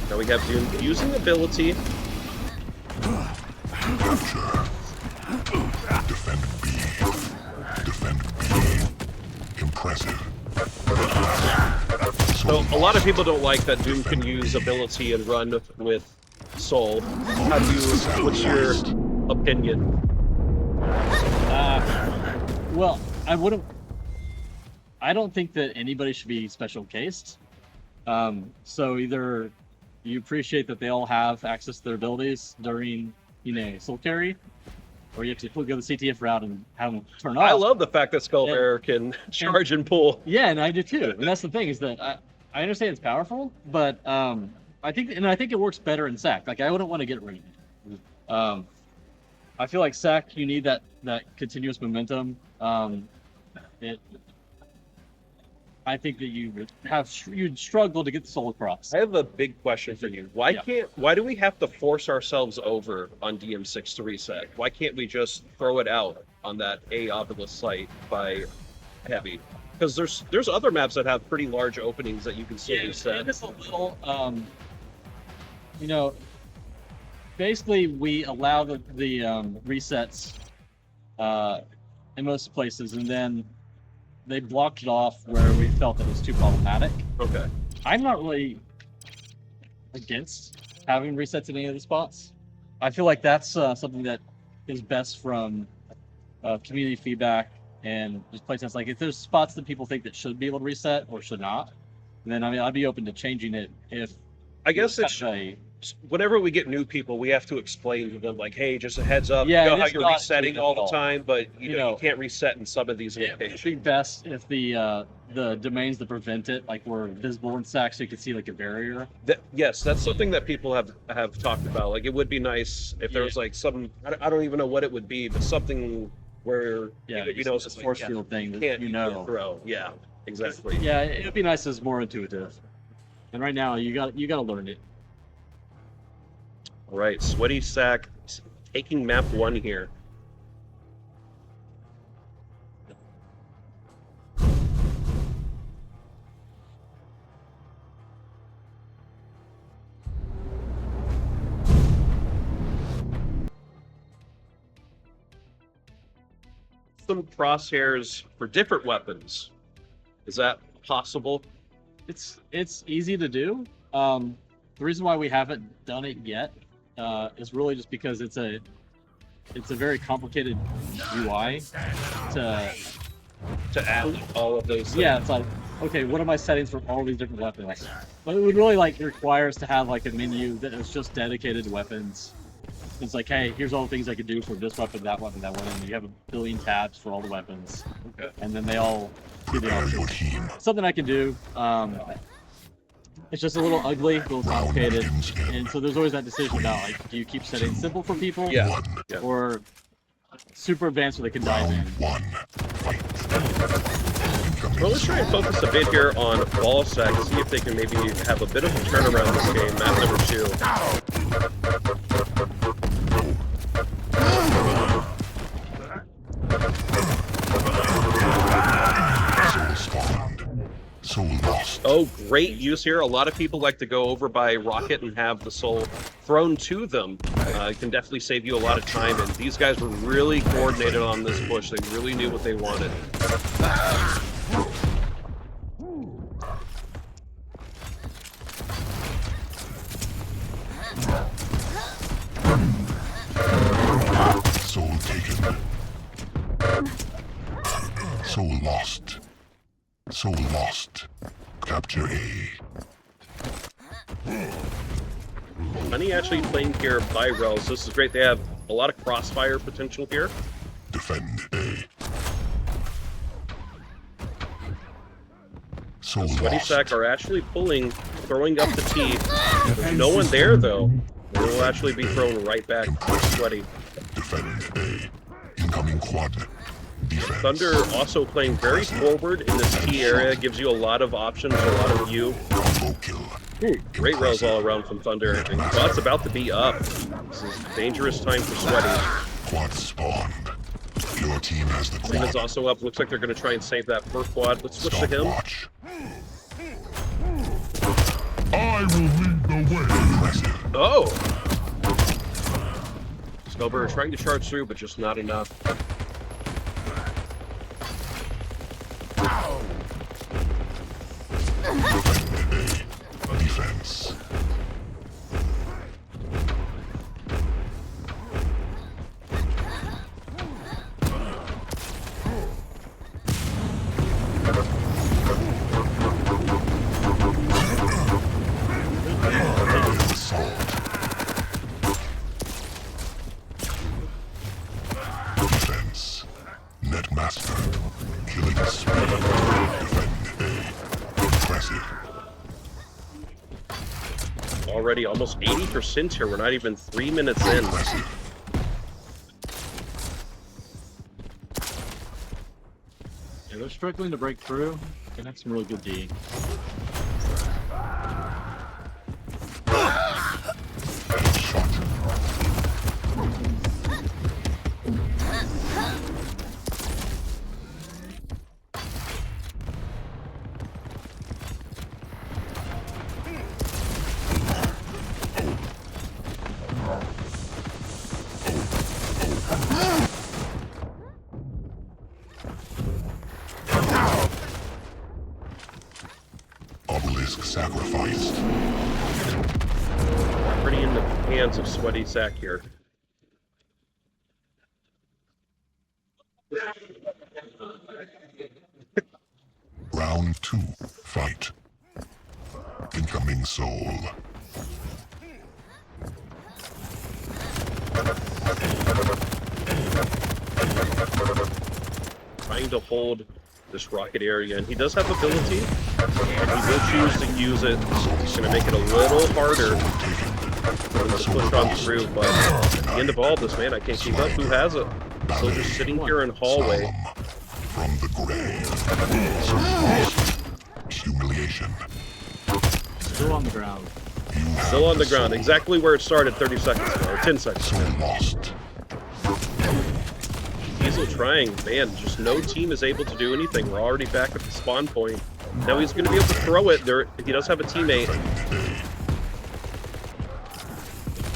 Now we have Doom using ability. Capture. Defend B. Defend B. Impressive. So a lot of people don't like that Doom can use ability and run with Soul. What's your opinion? Well, I don't think that anybody should be special cased. So either you appreciate that they all have access to their abilities during, you know, soul carry, or you have to go the CTF route and have them turn off. I love the fact that Skullbearer can charge and pull. Yeah, and I do too. And that's the thing is that I understand it's powerful, but I think it works better in SAC. Like I wouldn't want to get rid of it. I feel like SAC, you need that continuous momentum. I think that you'd struggle to get the soul across. I have a big question for you. Why do we have to force ourselves over on DM6 to reset? Why can't we just throw it out on that A obelisk site by Heavy? Because there's other maps that have pretty large openings that you can still reset. And it's a little, you know, basically we allow the resets in most places, and then they blocked it off where we felt that it was too problematic. Okay. I'm not really against having resets in any of the spots. I feel like that's something that is best from community feedback and just playtest. Like if there's spots that people think that should be able to reset or should not, then I mean I'd be open to changing it if I guess it's it's whenever we get new people, we have to explain to them like, hey, just a heads up, Yeah, you know it how is you're not resetting all the difficult. time, but you know know, you can't reset in some of these it'd locations. be best if the domains that prevent it like were visible in Stack so you could see like a barrier. Yes, that's something that people have talked about. Like it would be nice if there was like some I don't even know what it would be, but something where you know it's a force field thing that can't you know. throw. Yeah, exactly. Yeah, it'd be nice if it's more intuitive. And right now you got to learn it. All right, Sweaty Sack taking map 1 here. Some crosshairs for different weapons. Is that possible? It's easy to do. The reason why we haven't done it yet is really just because it's a very complicated UI to add all of those things. Yeah, it's like, okay, what are my settings for all these different weapons? But it would really like require us to have like a menu that is just dedicated to weapons. It's like, hey, here's all the things I could do for this weapon, that weapon, that one, and you have a billion tabs for all the weapons. Okay. And then they all do the options. Something I can do. It's just a little ugly, a little complicated, and so there's always that decision about like, do you keep setting simple for people, or super advanced where they can dive in. Well, let's try and focus a bit here on BYOC, see if they can maybe have a bit of a turnaround this game. Map number 2. Soul lost. Oh, great use here. A lot of people like to go over by rocket and have the soul thrown to them. It can definitely save you a lot of time, and these guys were really coordinated on this push. They really knew what they wanted. Soul taken. Soul lost. Soul lost. Capture A. Honey actually playing here by Rels. This is great. They have a lot of crossfire potential here. Defend A. Soul Sweaty lost. Sack are actually throwing up the T. There's no one there though. It will actually be thrown right back to Sweaty. Defend A. Incoming quad. Defense. Thunder also playing very forward in this T area, gives you a lot of options, a lot of view. Combo kill. Great rails all around from Thunder. And Quad's about to be up. This is a dangerous time for Sweaty. Quad spawned. Your team has the Green is quad. also up. Looks like they're going to try and save that per quad. Let's switch to him. Stopwatch. I will lead the way. Impressive. Oh! Snowbird trying to charge through, but just not enough. Defense. Assault. Defense. Netmaster. Killing spree. Defend A. Impressive. Already almost 80% here. We're not even 3 minutes in. Impressive. Yeah, they're struggling to break through. And that's some really good D. Obelisk sacrificed. Pretty in the hands of Sweaty Sack here. Round 2, fight. Incoming soul. Trying to hold this rocket area, and he does have ability. He will choose to use it. It's going to make it a little harder for him to push on through, but at the end of all this, man, I can't keep up. Who has it? Still just sitting here in hallway. From the grave. So lost. Humiliation. Still on the ground. Still on the ground, exactly where it started 30 seconds ago, or 10 seconds So ago. lost. Diesel trying, man, just no team is able to do anything. We're already back at the spawn point. Now he's going to be able to throw it. He does have a teammate.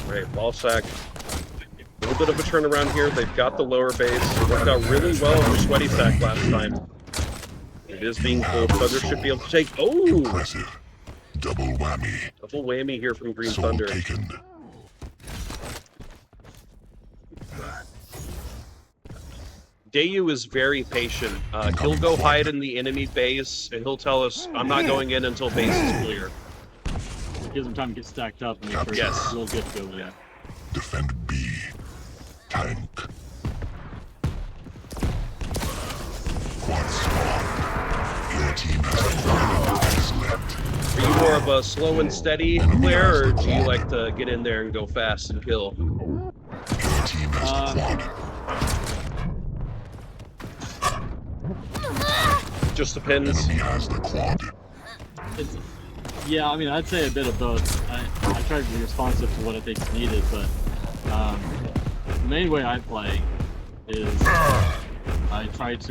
Right, ball sack. A little bit of a turnaround here. They've got the lower base. It worked out really well for Sweaty Sack last time. It is being pulled. Thunder should be able to take... Oh! Impressive. Double whammy. Double whammy here from Green Soul Thunder. taken. Dayu is very patient. He'll go hide in the enemy base, and he'll tell us, I'm not going in until base is clear. It gives him time to get stacked up and make sure Yes. it's real good to go with that. Defend B. Tank. Quad spawn. Your team has 4 lives left. Are you more of a slow and steady player, or do you like to get in there and go fast and kill? Your team has quad. Just depends. Enemy has the quad. Yeah, I mean, I'd say a bit of both. I try to be responsive to what I think is needed, but the main way I play is I try to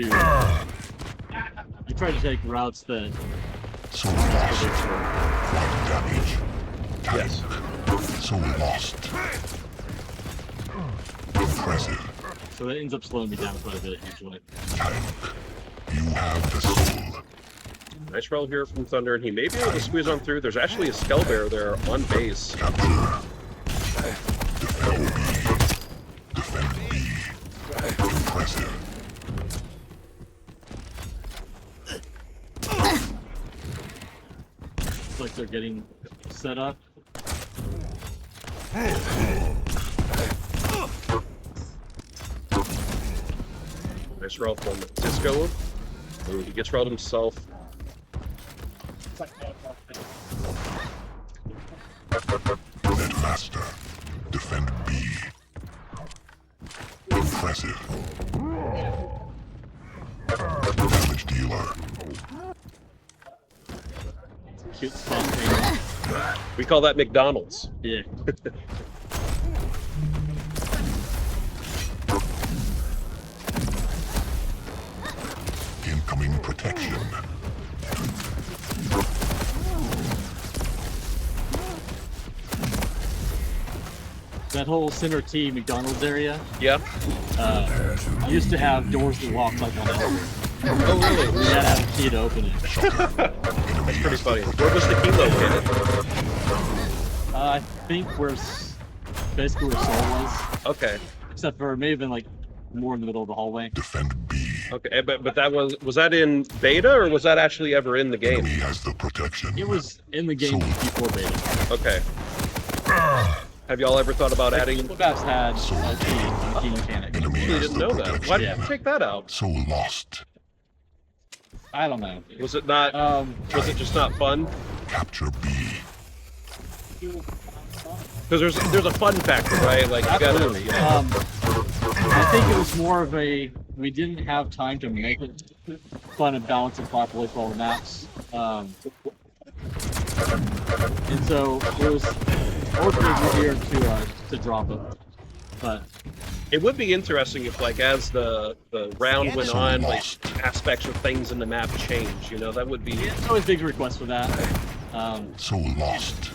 take routes that So lost. Quad damage. Tank. Yes. So lost. Impressive. so that ends up slowing me down quite a bit usually. Tank. You have the soul. Nice roll here from Thunder, and he may be able to squeeze on through. There's actually a Skull Bear there on base. Capture. Defend B. Defend B. Impressive. It's like they're getting set up. Nice roll from Cisco. Ooh, he gets rolled himself. Netmaster. Defend B. Impressive. Damage dealer. Cute spawn thing. We call that McDonald's. Yeah. Incoming protection. That whole center T McDonald's area Yeah. used to have doors that walked like on elevator. Oh, really? We had to have a key to open it. That's pretty funny. Where was the key located? I think basically where Soul was, Okay. except for it may have been like more in the middle of the hallway. Defend B. Okay, but that was that in beta, or was that actually ever in the game? Enemy has the protection. It was in the game before beta. Okay. Have y'all ever thought about adding? Lovecraft had a key mechanic. Enemy I has didn't the know that. protection. Why did you take that out? So lost. I don't know. Was it not? Was it just not fun? Capture B. Because there's a fun factor, right? Like you gotta. Absolutely. Yeah. I think it was more of we didn't have time to make it fun and balance it properly for all the maps. And so it was ultimately easier to drop it. But It would be interesting if, like, as the round went on, like aspects of things in the map change. You know, that would be. it's always big request for that. So lost.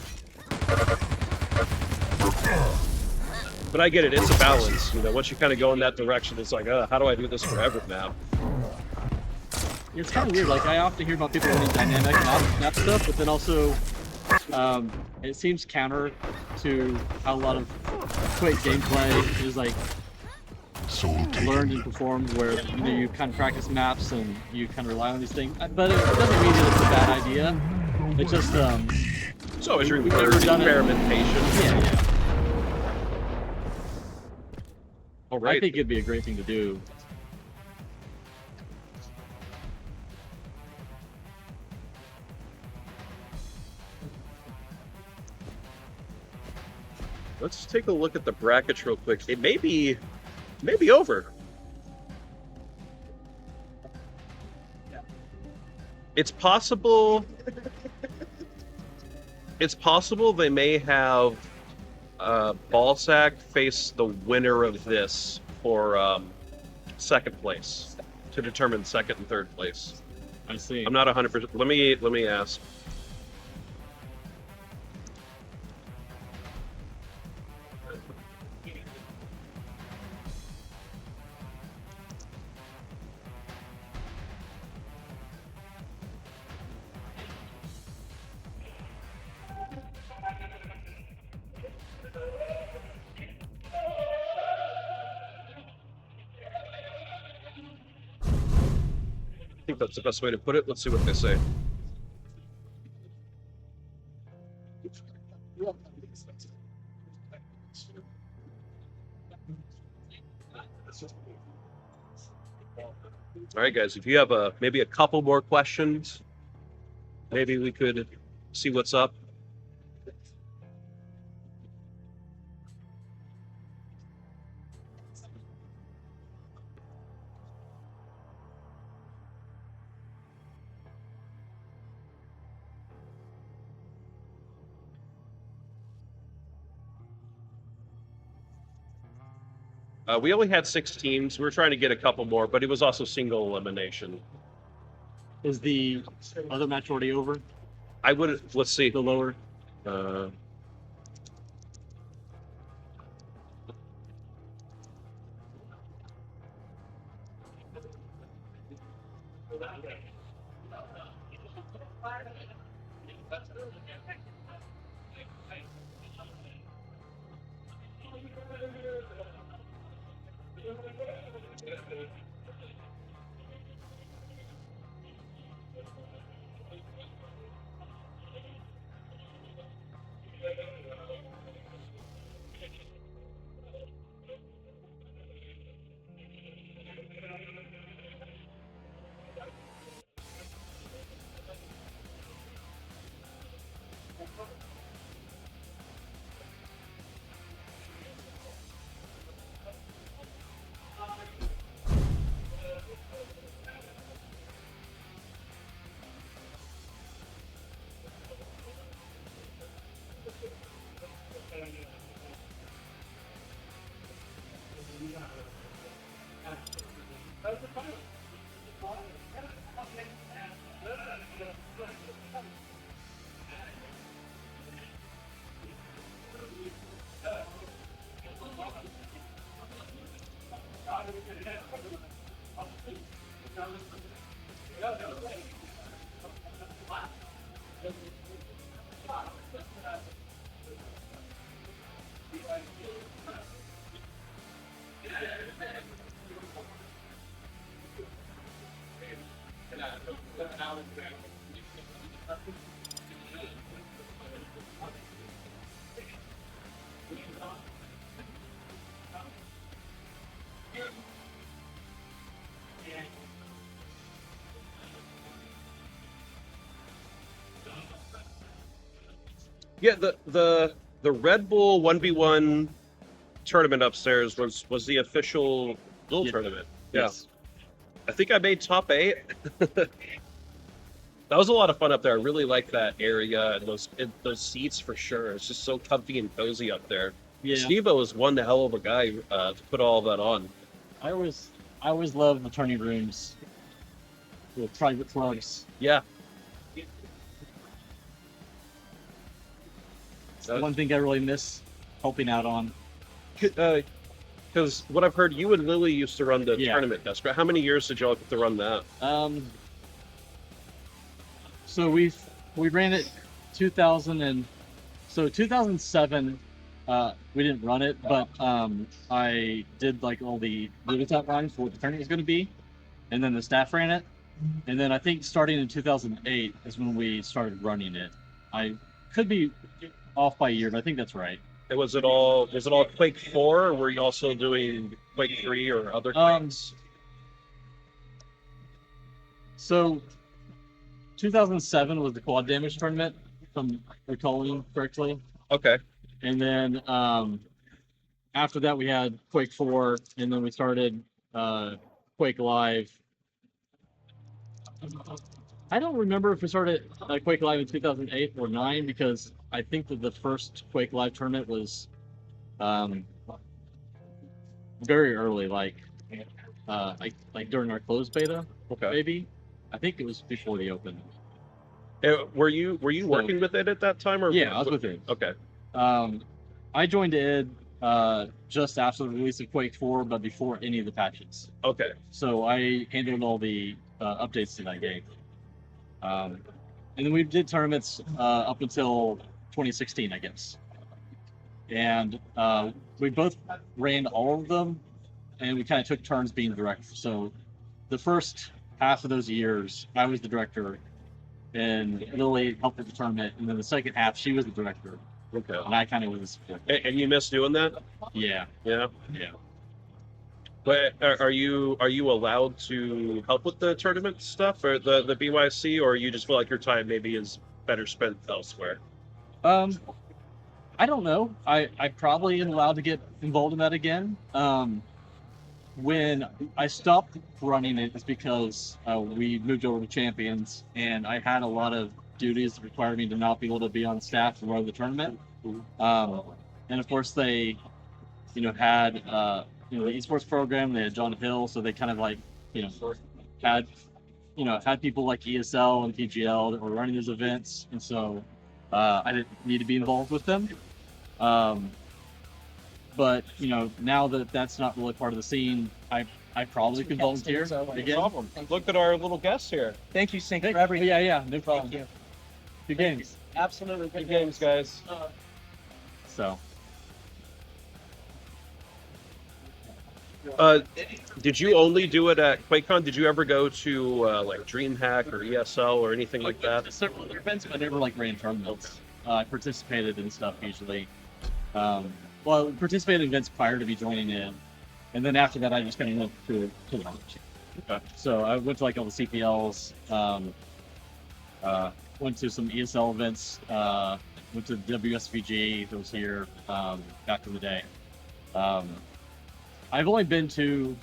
But I get it. It's a balance. You know, once you kind of go in that direction, it's like, how do I do this forever now? It's kind of weird. Like I often hear about people wanting dynamic map stuff, but then also It seems counter to how a lot of Quake gameplay is like Soul learned taken. and performed, where you kind of practice maps and you kind of rely on these things. But it doesn't mean that it's a bad idea. It just It's always we've room never for done it. experimentation. yeah. All I right. think it'd be a great thing to do. Let's take a look at the brackets real quick. It may be over. It's possible. It's possible they may have Ballsack face the winner of this for second place to determine second and third place. I see. I'm not 100%. Let me ask. I think that's the best way to put it. Let's see what they say. All right, guys, if you have maybe a couple more questions, maybe we could see what's up. We only had 6 teams. We were trying to get a couple more, but it was also single elimination. Is the other match already over? I would. Let's see. The lower? Yeah, the Red Bull 1v1 tournament upstairs was the official duel tournament. Yeah. Yes. I think I made top 8. That was a lot of fun up there. I really like that area and those seats for sure. It's just so comfy and cozy up there. Yeah. Steve-O is one hell of a guy to put all that on. I always love the turning rooms with private clubs. Yeah. One thing I really miss helping out on. Because what I've heard, you and Lily used to run the tournament desk. How many years did y'all get to run that? So we ran it 2007, we didn't run it, but I did like all the tap lines for what the tournament was going to be, and then the staff ran it, and then I think starting in 2008 is when we started running it. I could be off by a year, but I think that's right. And was it all Quake 4, or were you also doing Quake 3 or other Quakes? So 2007 was the quad damage tournament, if I'm recalling correctly. Okay. And then after that we had Quake 4, and then we started Quake Live. I don't remember if we started Quake Live in 2008 or 9, because I think that the first Quake Live tournament was very early, like during our closed beta, maybe. I think it was before the open. Were you working with it at that time, or yeah, I was with it. Okay. I joined id just after the release of Quake 4, but before any of the patches. Okay. So I handled all the updates to that game. And then we did tournaments up until 2016, I guess. And we both ran all of them, and we kind of took turns being director. So the first half of those years, I was the director, and Lily helped with the tournament. And then the second half, she was the director. Okay. And I kind of was. And you miss doing that? Yeah. Yeah. Yeah. But are you allowed to help with the tournament stuff or the BYC, or you just feel like your time maybe is better spent elsewhere? I don't know. I probably am allowed to get involved in that again. When I stopped running it, it's because we moved over to Champions, and I had a lot of duties that required me to not be able to be on staff to run the tournament. And of course, they, had the esports program. They had John Hill, so they kind of had people like ESL and PGL that were running those events, and so I didn't need to be involved with them. But now that that's not really part of the scene, I probably could volunteer again. No problem. Look at our little guest here. Thank you, Sync, Hey, for everything. yeah, no problem. Thank you. Good games. Absolutely. Good games, guys. So. Did you only do it at QuakeCon? Did you ever go to like DreamHack or ESL or anything like that? Several other events, but I never rain tournaments. I participated in stuff usually. Well, I participated in events prior to me joining in, and then after that, I just kind of went to launch. Okay. So I went to all the CPLs. Went to some ESL events. Went to WSVG that was here back in the day. I've only been to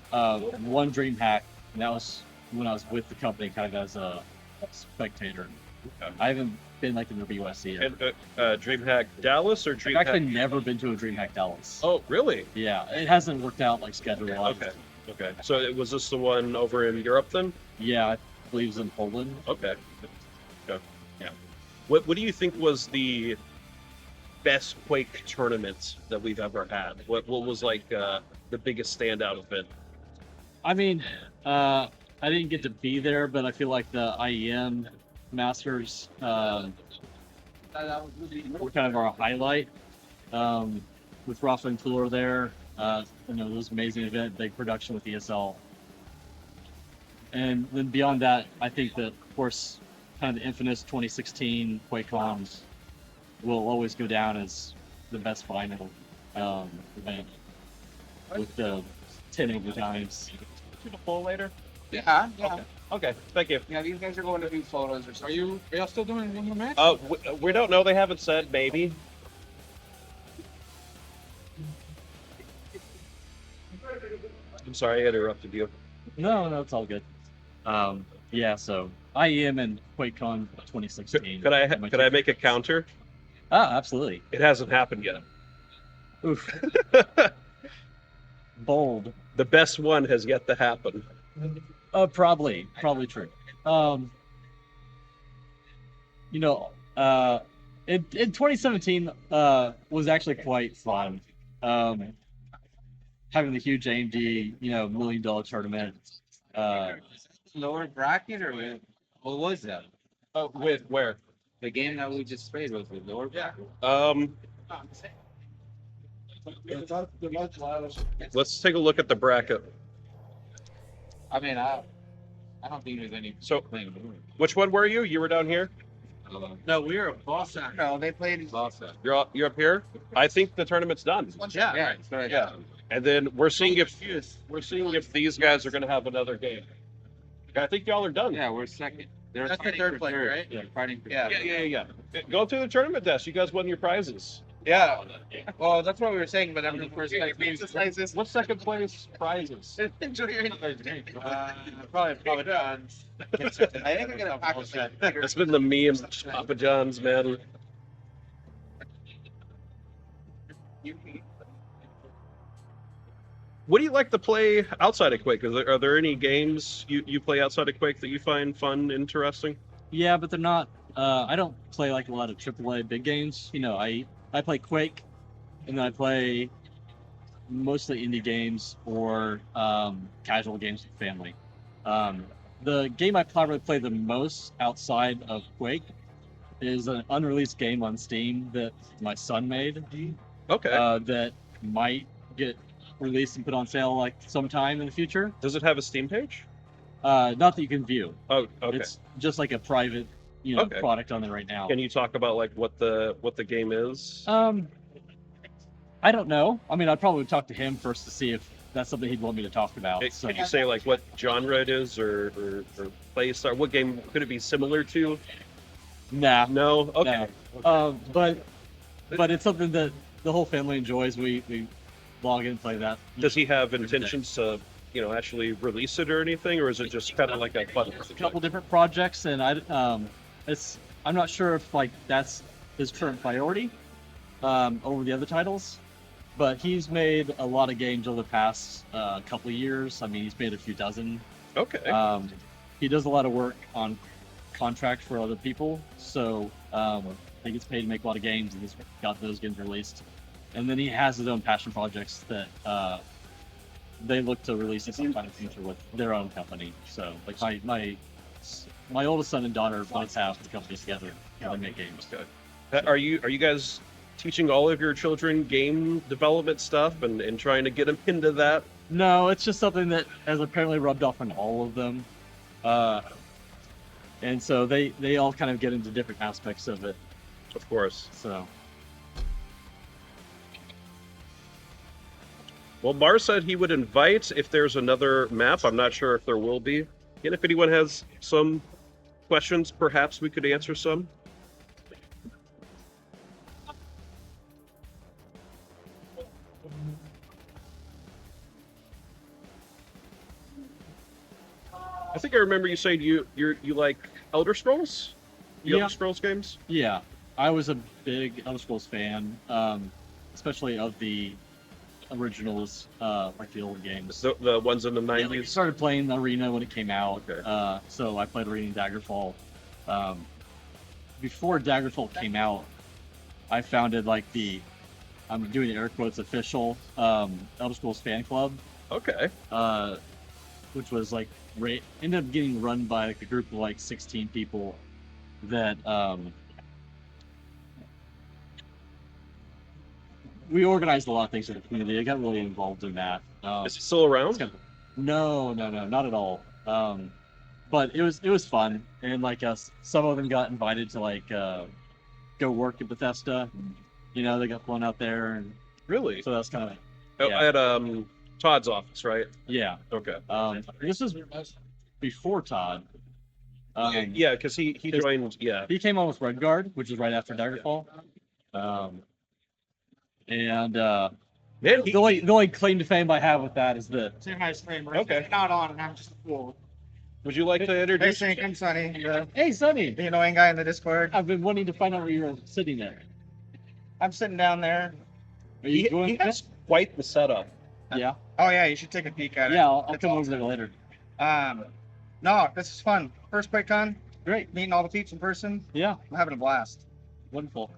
one DreamHack, and that was when I was with the company, kind of as a spectator. Okay. I haven't been in the BYC. And DreamHack Dallas or I've DreamHack? actually never been to a DreamHack Dallas. Oh, really? Yeah, it hasn't worked out schedule-wise. Okay. So was this the one over in Europe then? Yeah, I believe it's in Poland. Okay. Yeah. What do you think was the best Quake tournament that we've ever had? What was the biggest standout event? I mean, I didn't get to be there, but I feel like the IEM Masters were kind of our highlight. With Rafa and Fleur there, it was an amazing event, big production with ESL. And then beyond that, I think that, of course, kind of the infamous 2016 QuakeCon will always go down as the best final event with the 10 overtimes. See the poll later? Yeah. Okay. Thank you. Yeah, these guys are going to do photos or something. Are y'all still doing one more match? We don't know. They haven't said. Maybe. I'm sorry I interrupted you. No, it's all good. Yeah, so IEM and QuakeCon 2016. Could I make a counter? Absolutely. It hasn't happened yet. Oof. Bold. The best one has yet to happen. Probably true. In 2017 was actually quite fun. Having the huge AMD, $1 million tournament. Lower bracket or what was that? With where? The game that we just played was with Lord. Yeah. Let's take a look at the bracket. I mean, I don't think there's any. So, playing. which one were you? You were down here. No, we were a boss. No, they played. Boss. You're up here. I think the tournament's done. Yeah. Right. Yeah. And then we're seeing if these guys are going to have another game. I think y'all are done. Yeah, we're second. They're That's the fighting third for place, third. right? Yeah, fighting for Yeah. third. Yeah. Go through the tournament desk. You guys won your prizes. Yeah. Well, that's what we were saying, but after the first like means What's second place prizes? enjoy your Probably John's. I think I'm gonna practice that. That's been the meme, Papa John's, man. What do you like to play outside of Quake? Are there any games you play outside of Quake that you find fun, interesting? Yeah, but they're not. I don't play like a lot of AAA big games. You know, I play Quake, and then I play mostly indie games or casual games with family. The game I probably play the most outside of Quake is an unreleased game on Steam that my son made. Okay. That might get released and put on sale like sometime in the future. Does it have a Steam page? Not that you can view. Oh, okay. It's just like a private, Okay. product on there right now. Can you talk about like what the game is? I don't know. I mean, I'd probably talk to him first to see if that's something he'd want me to talk about. So. Can you say like what genre it is or place or what game could it be similar to? Nah. No. Okay. No. But it's something that the whole family enjoys. We log in and play that. Does he have intentions to, actually release it or anything, or is it just kind of like a fun? A couple different projects, and I'm not sure if like that's his current priority over the other titles, but he's made a lot of games over the past couple of years. I mean, he's made a few dozen. Okay. He does a lot of work on contract for other people, so he gets paid to make a lot of games, and he's got those games released. And then he has his own passion projects that they look to release at some time in the future with their own company. So, like my oldest son and daughter both have the companies together and they make games. Okay. Are you guys teaching all of your children game development stuff and trying to get them into that? No, it's just something that has apparently rubbed off on all of them. And so they all kind of get into different aspects of it. Of course. So. Well, Bar said he would invite if there's another map. I'm not sure if there will be. And if anyone has some questions, perhaps we could answer some. I think I remember you saying you like Elder Scrolls? Yeah. Elder Scrolls games? Yeah, I was a big Elder Scrolls fan, especially of the originals, like the old games. The ones in the 90s? Yeah, like I started playing Arena when it came out, Okay. so I played Arena and Daggerfall. Before Daggerfall came out, I founded like I'm doing the air quotes, official Elder Scrolls fan club. Okay. Which was like ended up getting run by like a group of like 16 people that we organized a lot of things in the community. I got really involved in that. Is it still around? No, not at all. But it was fun, and like some of them got invited to like go work at Bethesda. They got flown out there, and Really? so that's kind of At Todd's office, right? yeah. Okay. This was before Todd. Yeah, because he joined. Yeah. He came on with Redguard, which is right after Daggerfall. Man, The only claim to fame I have with that is that Say hi, stream. Okay. Not on, and I'm just a fool. would you like to Hey, introduce? Sync, I'm Sunny, hey Sonny, the annoying guy in the Discord. I've been wanting to find out where you're sitting there. I'm sitting down there. Are you He going? has quite the setup. Yeah, Oh yeah, you should take a peek at it. yeah. I'll It's come over awesome. there later. No, this is fun. First QuakeCon, Great. meeting all the peeps in person. Yeah, I'm having a blast. wonderful.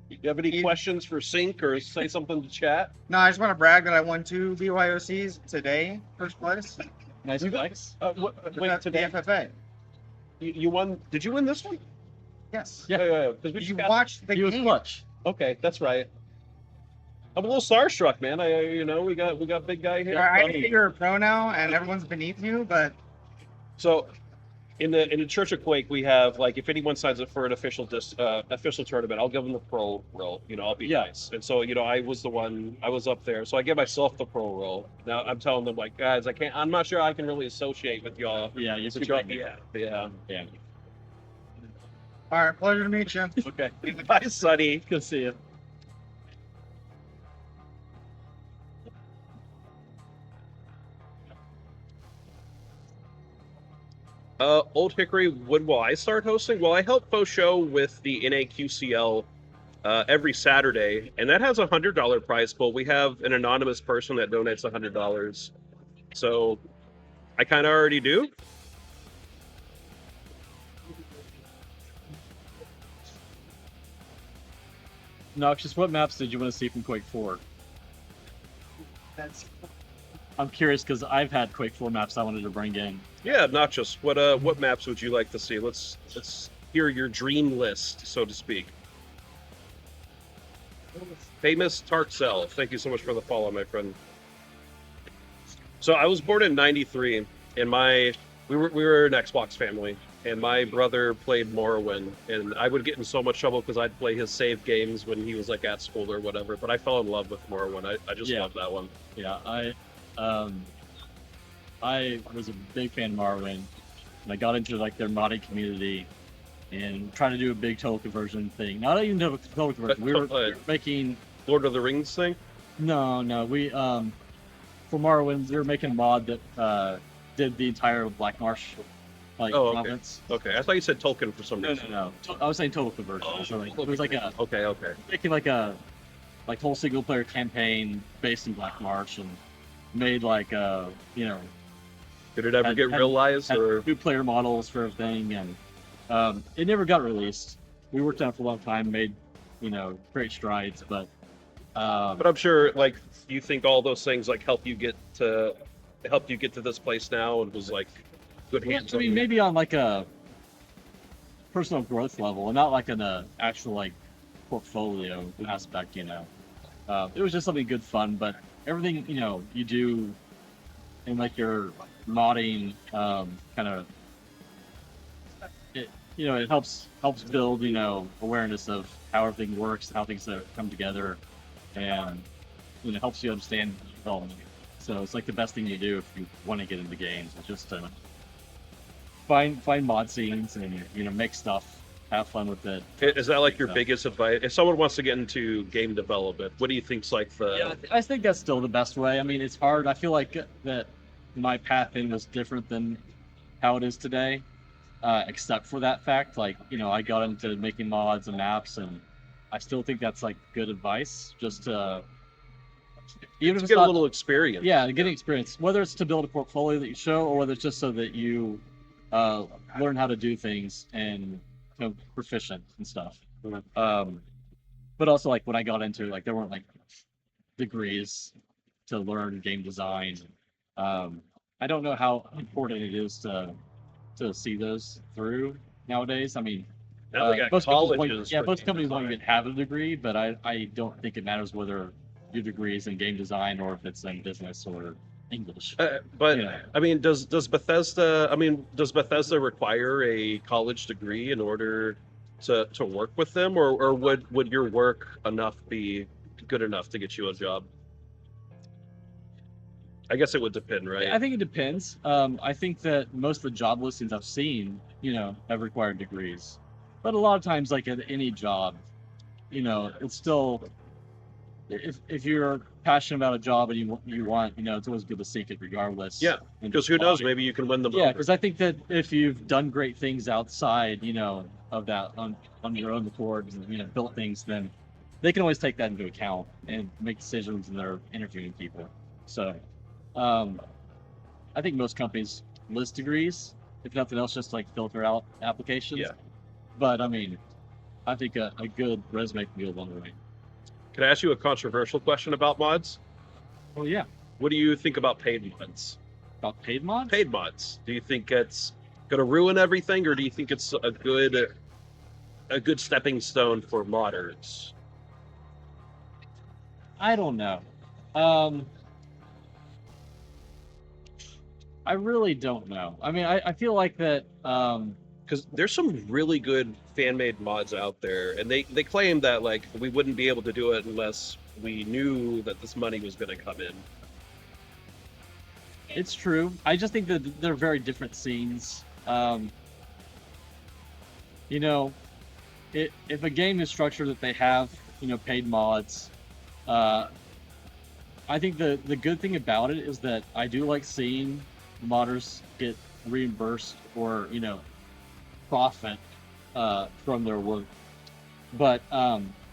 You have any questions for Sync or say something to chat? No, I just want to brag that I won 2 BYOCs today, first place. Nice flex. Wait, The today FFA. you won? Did you win this one? Yes. Yeah. Because we You just got... watched the He was game. clutch. Okay, that's right. I'm a little starstruck, man. We got big guy here. I know you're a pro now, and everyone's beneath you, but So, in the Church of Quake, we have like if anyone signs up for an official tournament, I'll give them the pro role. I'll be nice. And so I was up there, so I give myself the pro role. Now I'm telling them like, guys, I'm not sure I can really associate with y'all. Yeah, you But y'all, yeah. all right, pleasure to meet you. Okay, bye, Sonny. Good to see you. Old Hickory, when will I start hosting? Well, I help Faux Show with the NAQCL every Saturday, and that has a $100 prize pool. We have an anonymous person that donates $100, so I kind of already do. Noxious, what maps did you want to see from Quake 4? I'm curious because I've had Quake 4 maps I wanted to bring in. Yeah, Noxious, what maps would you like to see? Let's hear your dream list, so to speak. Famous Tarkcell, thank you so much for the follow, my friend. So I was born in '93, and we were an Xbox family, and my brother played Morrowind, and I would get in so much trouble because I'd play his save games when he was like at school or whatever. But I fell in love with Morrowind. I just love that one. Yeah, I was a big fan of Morrowind, and I got into like their modding community and trying to do a big total conversion thing. Not even a total conversion. We were making Lord of the Rings thing. No, we for Morrowind we were making a mod that did the entire Black Marsh province. Okay, I thought you said Tolkien for some reason. No. I was saying total conversion. So like, it was like a okay. making like a whole single player campaign based in Black Marsh and made like Did it ever get realized or new player models for everything, and it never got released. We worked on it for a long time, made great strides, but I'm sure like you think all those things like helped you get to this place now and was like good hands. I mean, maybe on like a personal growth level, and not like in a actual like portfolio aspect. It was just something good fun, but everything you do in like your modding kind of it helps build awareness of how everything works, how things come together, and it helps you understand development. So it's like the best thing you do if you want to get into games. It's just to find mod scenes and make stuff, have fun with it. Is that like your biggest advice? If someone wants to get into game development, what do you think's like the? Yeah, I think that's still the best way. I mean, it's hard. I feel like that my path in was different than how it is today, except for that fact. Like, I got into making mods and maps, and I still think that's like good advice. Just to even if it's get not, a little experience. Yeah, getting experience, whether it's to build a portfolio that you show, or whether it's just so that you learn how to do things and proficient and stuff. But also like when I got into like there weren't like degrees to learn game design. I don't know how important it is to see those through nowadays. I mean, Now they got most colleges. most companies won't even have a degree, but I don't think it matters whether your degree is in game design or if it's in business or English. But I mean, does Bethesda? I mean, does Bethesda require a college degree in order to work with them, or would your work be good enough to get you a job? I guess it would depend, right? I think it depends. I think that most of the job listings I've seen, have required degrees, but a lot of times, like at any job, it's still if you're passionate about a job and you want, it's always good to seek it regardless. Yeah, because who knows, maybe you can win them. Yeah, because I think that if you've done great things outside, of that on your own accord, and built things, then they can always take that into account and make decisions when they're interviewing people. So, I think most companies list degrees, if nothing else, just like filter out applications. Yeah. But I mean, I think a good resume can go a long way. Can I ask you a controversial question about mods? Oh yeah. What do you think about paid mods? About paid mods? Paid mods. Do you think it's going to ruin everything, or do you think it's a good a good stepping stone for modders? I don't know. I really don't know. I mean, I feel like that. Because there's some really good fan-made mods out there, and they claim that like we wouldn't be able to do it unless we knew that this money was going to come in. It's true. I just think that they're very different scenes. You know, if a game is structured that they have, paid mods, I think the good thing about it is that I do like seeing modders get reimbursed or, profit from their work. But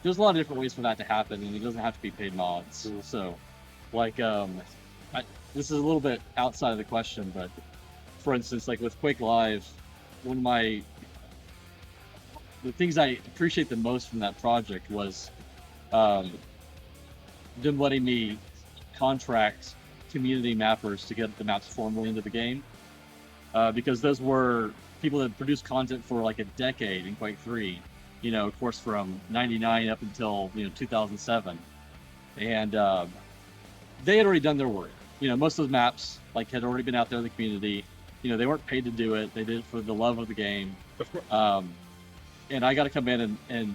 there's a lot of different ways for that to happen, and it doesn't have to be paid mods. So, like, this is a little bit outside of the question, but for instance, like with Quake Live, one of the things I appreciate the most from that project was them letting me contract community mappers to get the maps formally into the game, because those were people that produced content for like a decade in Quake 3, of course from 99 up until 2007, and they had already done their work. Most of those maps had already been out there in the community. They weren't paid to do it. They did it for the love of the game. And I got to come in and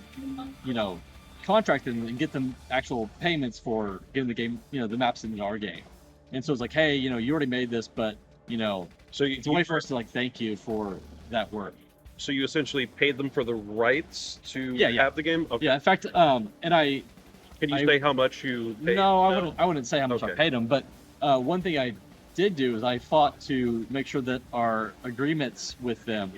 contract them and get them actual payments for getting the game, the maps into our game. And so it's like, hey, you already made this, but so it's a way for us to thank you for that work. So you essentially paid them for the rights to have the game? Okay. Yeah, in fact, and I... Can you say how much you paid? No, I wouldn't say how much I paid them, but one thing I did do is I fought to make sure that our agreements with them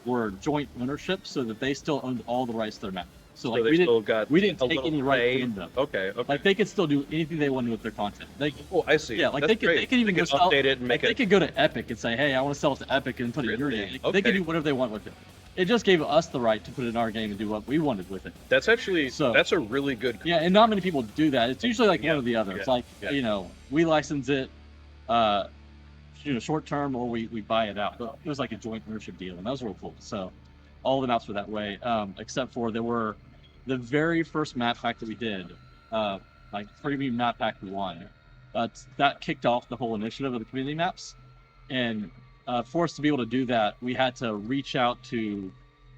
were joint ownership, so that they still owned all the rights to their map. So we didn't take any right from them. Okay. Like they could still do anything they wanted with their content. I see. Yeah, like they could even go sell, update it and make it. They could go to Epic and say, hey, I want to sell it to Epic and put it in your game. They could do whatever they want with it. It just gave us the right to put it in our game and do what we wanted with it. That's actually that's a really good. Yeah, and not many people do that. It's usually like one or the other. It's like we license it, short term, or we buy it out. But it was like a joint ownership deal, and that was real cool. So all the maps were that way, except for there were the very first map pack that we did, like Premium Map Pack 1. That kicked off the whole initiative of the community maps, and for us to be able to do that, we had to reach out to,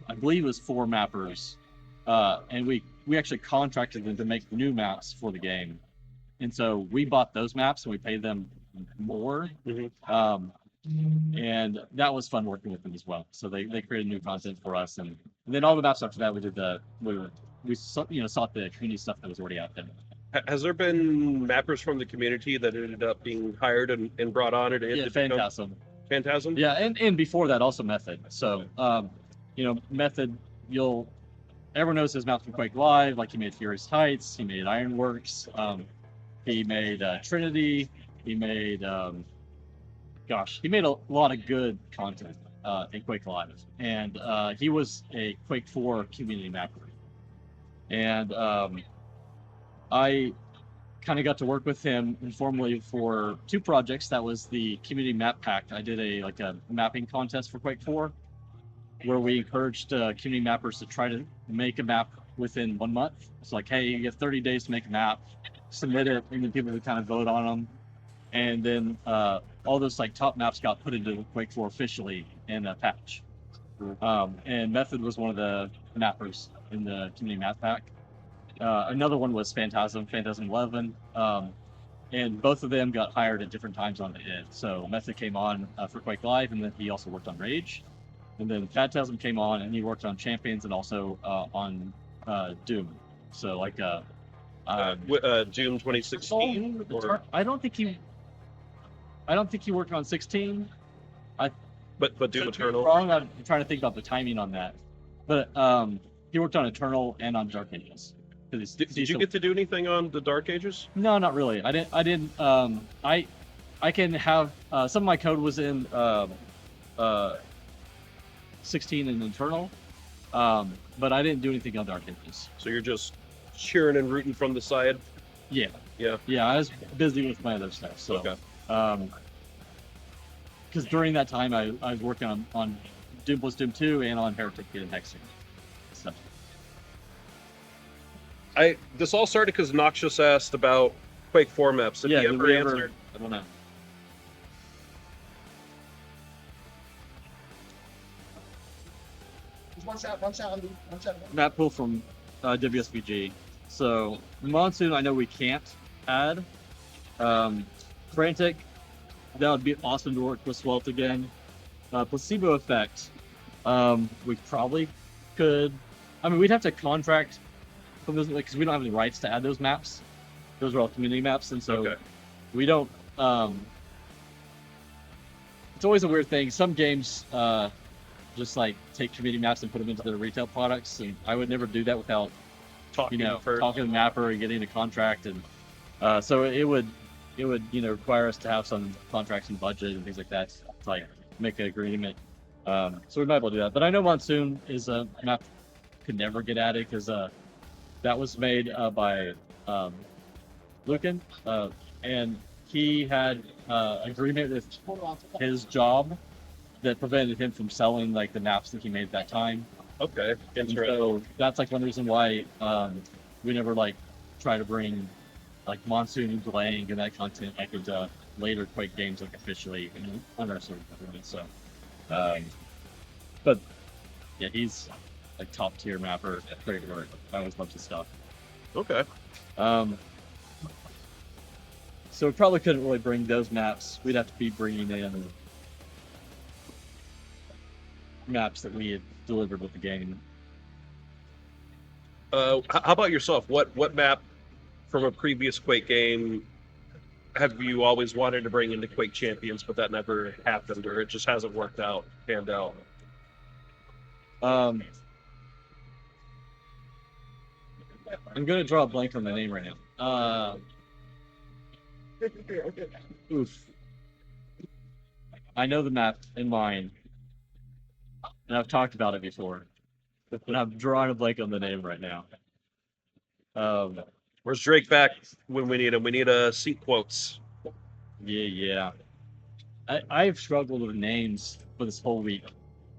I believe it was 4 mappers, and we actually contracted them to make new maps for the game. And so we bought those maps and we paid them more. And that was fun working with them as well. So they created new content for us, and then all the maps after that we did we sought the community stuff that was already out there. Has there been mappers from the community that ended up being hired and brought on it? Yeah, Phantasm. Phantasm? Yeah, and before that also Method. So Method, everyone knows his maps from Quake Live. Like he made Furious Heights, he made Ironworks, he made Trinity, he made he made a lot of good content in Quake Live, and he was a Quake 4 community mapper, and I kind of got to work with him informally for 2 projects. That was the community map pack. I did a mapping contest for Quake 4, where we encouraged community mappers to try to make a map within 1 month. It's like, hey, you get 30 days to make a map, submit it, and then people would kind of vote on them. And then all those top maps got put into Quake 4 officially in a patch. And Method was one of the mappers in the community map pack. Another one was Phantasm 11, and both of them got hired at different times on the id. So Method came on for Quake Live, and then he also worked on Rage. And then Phantasm came on, and he worked on Champions and also on Doom. So Doom 2016. I don't think he worked on 16. But Doom Eternal. Wrong. I'm trying to think about the timing on that. But he worked on Eternal and on Dark Ages. Did you get to do anything on the Dark Ages? No, not really. I didn't. I can have some of my code was in 16 and Eternal, but I didn't do anything on Dark Ages. So you're just cheering and rooting from the side? Yeah. Yeah. Yeah, I was busy with my other stuff. So, because during that time I was working on Doom plus Doom 2 and on Heretic and Hexing stuff. This all started because Noxious asked about Quake 4 maps. Did he did ever we answer? I don't know. One shot on the one shot. Map pool from WSVG. So Monsoon, I know we can't add. Frantic, that would be awesome to work with Swelt again. Placebo Effect, we probably could. I mean, we'd have to contract from those because we don't have any rights to add those maps. Those are all community maps, and so we don't. It's always a weird thing. Some games just like take community maps and put them into their retail products, and I would never do that without talking to the mapper and getting a contract, and so it would require us to have some contracts and budget and things like that to like make an agreement. So we might be able to do that. But I know Monsoon is a map could never get added because that was made by Lucan, and he had agreement with his job that prevented him from selling like the maps that he made at that time. Okay, interesting. So that's like one reason why we never like try to bring like Monsoon and Glang and that content like into later Quake games like officially under our sort of agreement. So, but yeah, he's like top tier mapper, great work. I always love his stuff. Okay. So we probably couldn't really bring those maps. We'd have to be bringing in maps that we had delivered with the game. How about yourself? What map from a previous Quake game have you always wanted to bring into Quake Champions, but that never happened, or it just hasn't worked out, panned out? I'm gonna draw a blank on the name right now. Oof. I know the map in mind, and I've talked about it before, but I'm drawing a blank on the name right now. Where's Drake back when we need him? We need seat quotes. Yeah. I've struggled with names for this whole week,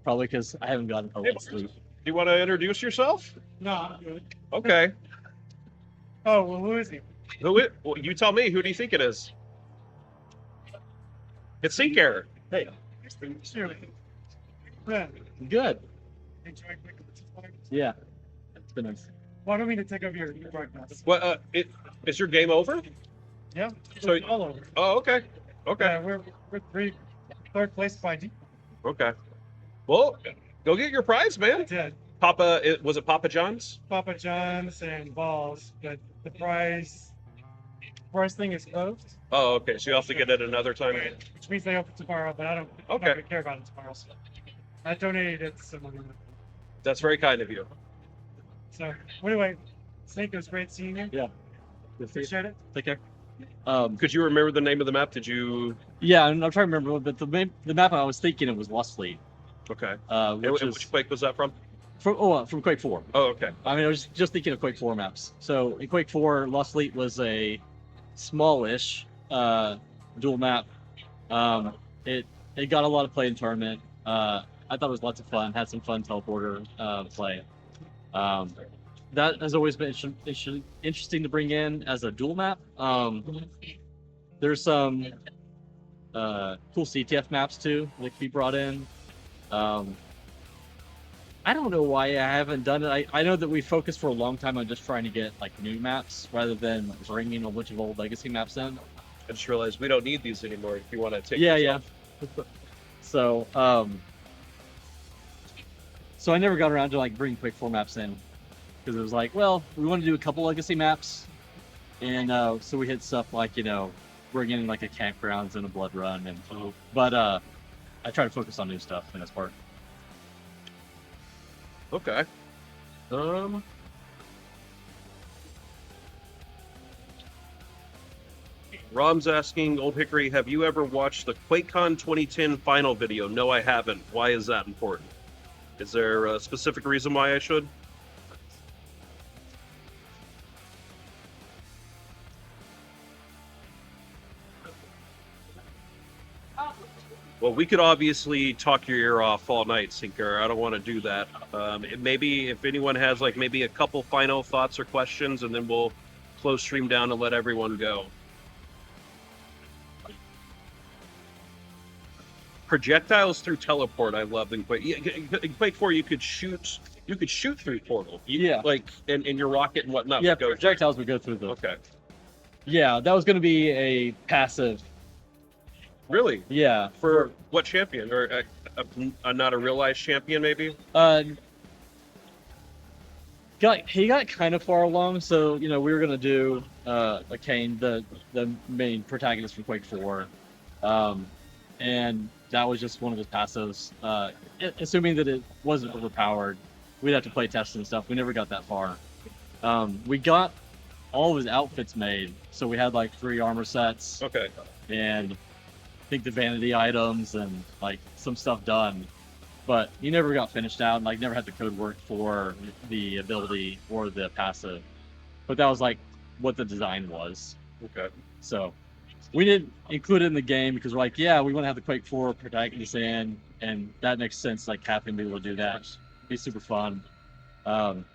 probably because I haven't gotten a lot of sleep. Do you want to introduce yourself? No, I'm good. Okay. Oh, well, who is he? Well, you tell me. Who do you think it is? It's Syncerror. Hey. Sure. Yeah. Good. Enjoy Quake Champions. Yeah. It's been nice. Well, I don't mean to take over your broadcast. What? Is your game over? Yeah. So- It's all over. Oh, okay. Okay. Yeah, we're third place by deep. Okay. Well, go get your prize, man. Did Was it Papa John's? Papa John's and balls, but the prize thing is closed, Oh, okay. So you have to get it another time. which means they open tomorrow. But I'm not Okay. gonna care about it tomorrow. So I donated it to someone. That's very kind of you. So anyway, Snake, it was great seeing you. Yeah. Appreciate it. Take care. Could you remember the name of the map? Did you? Yeah, I'm trying to remember, but the map I was thinking it was Lost Fleet. Okay. Which And is which Quake was that from? from Quake 4. Oh, okay. I mean, I was just thinking of Quake 4 maps. So in Quake 4, Lost Fleet was a smallish dual map. It got a lot of play in tournament. I thought it was lots of fun. Had some fun teleporter play. That has always been interesting to bring in as a dual map. There's some cool CTF maps too that can be brought in. I don't know why I haven't done it. I know that we focused for a long time on just trying to get like new maps rather than bringing a bunch of old legacy maps in. I just realized we don't need these anymore. If you want to take. Yeah. So so I never got around to like bringing Quake 4 maps in because it was like, well, we want to do a couple legacy maps, and so we hit stuff like bringing in like a campgrounds and a blood run, and but I try to focus on new stuff in this part. Okay. Rom's asking, Old Hickory, have you ever watched the QuakeCon 2010 final video? No, I haven't. Why is that important? Is there a specific reason why I should? Well, we could obviously talk your ear off all night, Syncerror. I don't want to do that. Maybe if anyone has like maybe a couple final thoughts or questions, and then we'll close stream down and let everyone go. Projectiles through teleport, I love in Quake. In Quake 4, you could shoot through portal. Yeah. Like in your rocket and whatnot. Yeah, would go projectiles would go through the. Okay. Yeah, that was going to be a passive. Really? Yeah. For what champion? Or not a realized champion, maybe? He got kind of far along, so we were gonna do a Kane, the main protagonist from Quake 4, and that was just one of his passives. Assuming that it wasn't overpowered, we'd have to play tests and stuff. We never got that far. We got all of his outfits made, so we had like 3 armor sets. Okay. And I think the vanity items and like some stuff done, but he never got finished out and like never had the code work for the ability or the passive. But that was like what the design was. Okay. So we didn't include it in the game because we're like, yeah, we want to have the Quake 4 protagonist in, and that makes sense. Like having to be able to do that, it'd be super fun, and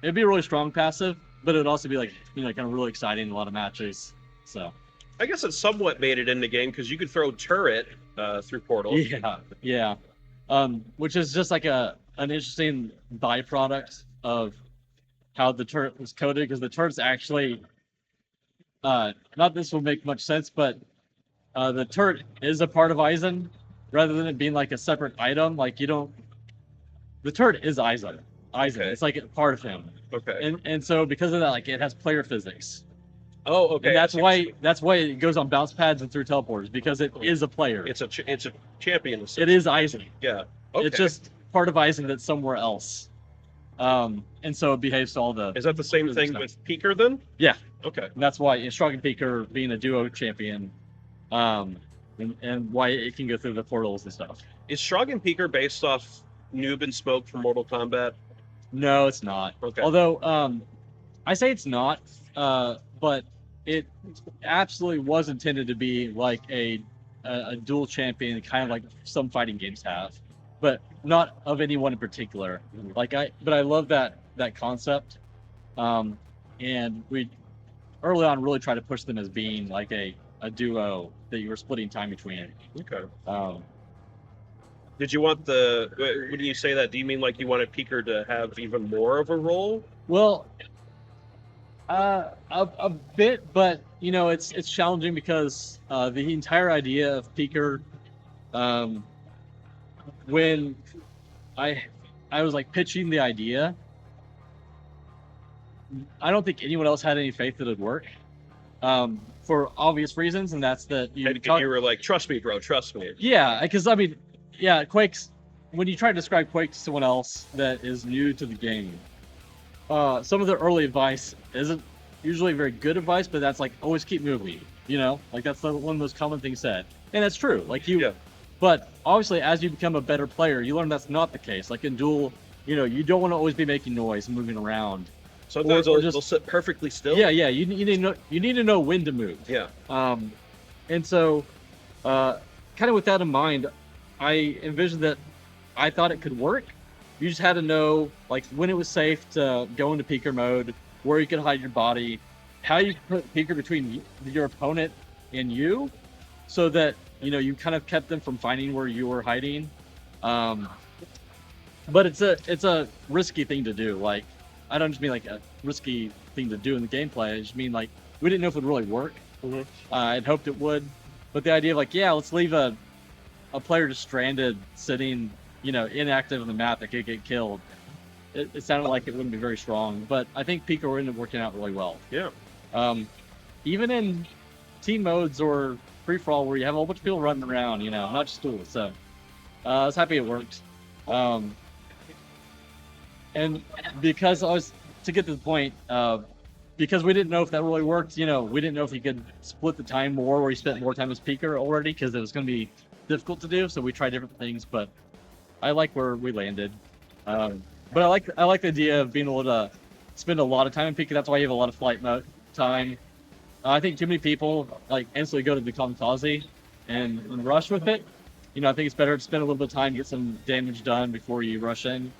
it'd be a really strong passive, but it'd also be like kind of really exciting in a lot of matches. So. I guess it somewhat made it in the game because you could throw turret through portal. Yeah. Which is just like an interesting byproduct of how the turret was coded, because the turret's actually not this will make much sense, but the turret is a part of Eisen rather than it being like a separate item. Like the turret is Eisen. Okay. It's like a part of him. Okay. And so because of that, like it has player physics. Oh, okay. And that's why it goes on bounce pads and through teleporters, because it is a player. It's a champion. It is Eisen. Yeah. Okay. It's just part of Eisen that's somewhere else. And so it behaves to all the. Is that the same thing with Peaker then? Yeah. Okay. And that's why Strong and Peaker being a duo champion, and why it can go through the portals and stuff. Is Strong and Peaker based off Noob and Smoke from Mortal Kombat? No, it's not. Okay. Although I say it's not, but it absolutely was intended to be like a dual champion, kind of like some fighting games have, but not of anyone in particular. But I love that concept, and we early on really tried to push them as being like a duo that you were splitting time between. Okay. Did you want when you say that, do you mean like you wanted Peaker to have even more of a role? Well, a bit, but it's challenging because the entire idea of Peaker, when I was like pitching the idea, I don't think anyone else had any faith that it'd work, for obvious reasons, and that's that You were like, trust me, bro, trust me. Yeah, because I mean, yeah, Quake's, when you try to describe Quake to someone else that is new to the game, some of the early advice isn't usually very good advice, but that's like always keep moving, like that's one of the most common things said, and that's true. Like but obviously as you become a better player, you learn that's not the case. Like in duel, you don't want to always be making noise and moving around. Sometimes they'll sit perfectly still. Yeah, you need to know when to move. Yeah. And so, kind of with that in mind, I envisioned that I thought it could work. You just had to know like when it was safe to go into Peaker mode, where you could hide your body, how you could put Peaker between your opponent and you, so that you kind of kept them from finding where you were hiding. But it's a risky thing to do. Like I don't just mean like a risky thing to do in the gameplay. I just mean like we didn't know if it would really work. Mm-hmm. I'd hoped it would, but the idea of like, yeah, let's leave a player just stranded, sitting, inactive on the map that could get killed. It sounded like it wouldn't be very strong, but I think Peaker ended up working out really well. Yeah. Even in team modes or free for all, where you have a whole bunch of people running around, not just duels. So I was happy it worked. And because to get to the point, because we didn't know if that really worked, we didn't know if you could split the time more, where you spent more time as Peaker already, because it was going to be difficult to do. So we tried different things, but I like where we landed. But I like the idea of being able to spend a lot of time in Peaker. That's why you have a lot of flight mode time. I think too many people like instantly go to the kamikaze and rush with it. You know, I think it's better to spend a little bit of time, get some damage done before you rush in.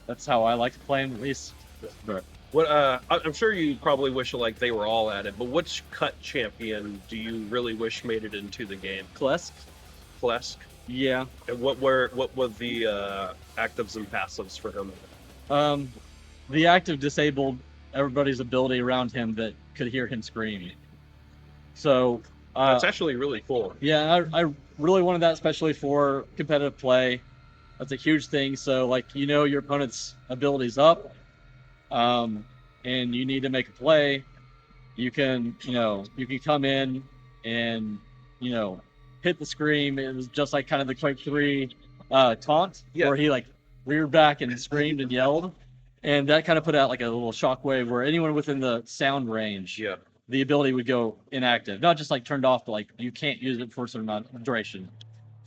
That's how I like to play him, at least. But What I'm sure you probably wish like they were all at it, but which cut champion do you really wish made it into the game? Klesk? Klesk? Yeah. And what were the actives and passives for him? The active disabled everybody's ability around him that could hear him scream. So That's actually really cool. yeah, I really wanted that, especially for competitive play. That's a huge thing. So like, you know, your opponent's ability's up, and you need to make a play. You can come in and, you know, hit the scream. It was just like kind of the Quake 3 taunt, where he like reared back and screamed and yelled. And that kind of put out like a little shockwave where anyone within the sound range, the ability would go inactive. Not just like turned off, but like you can't use it for a certain amount of duration.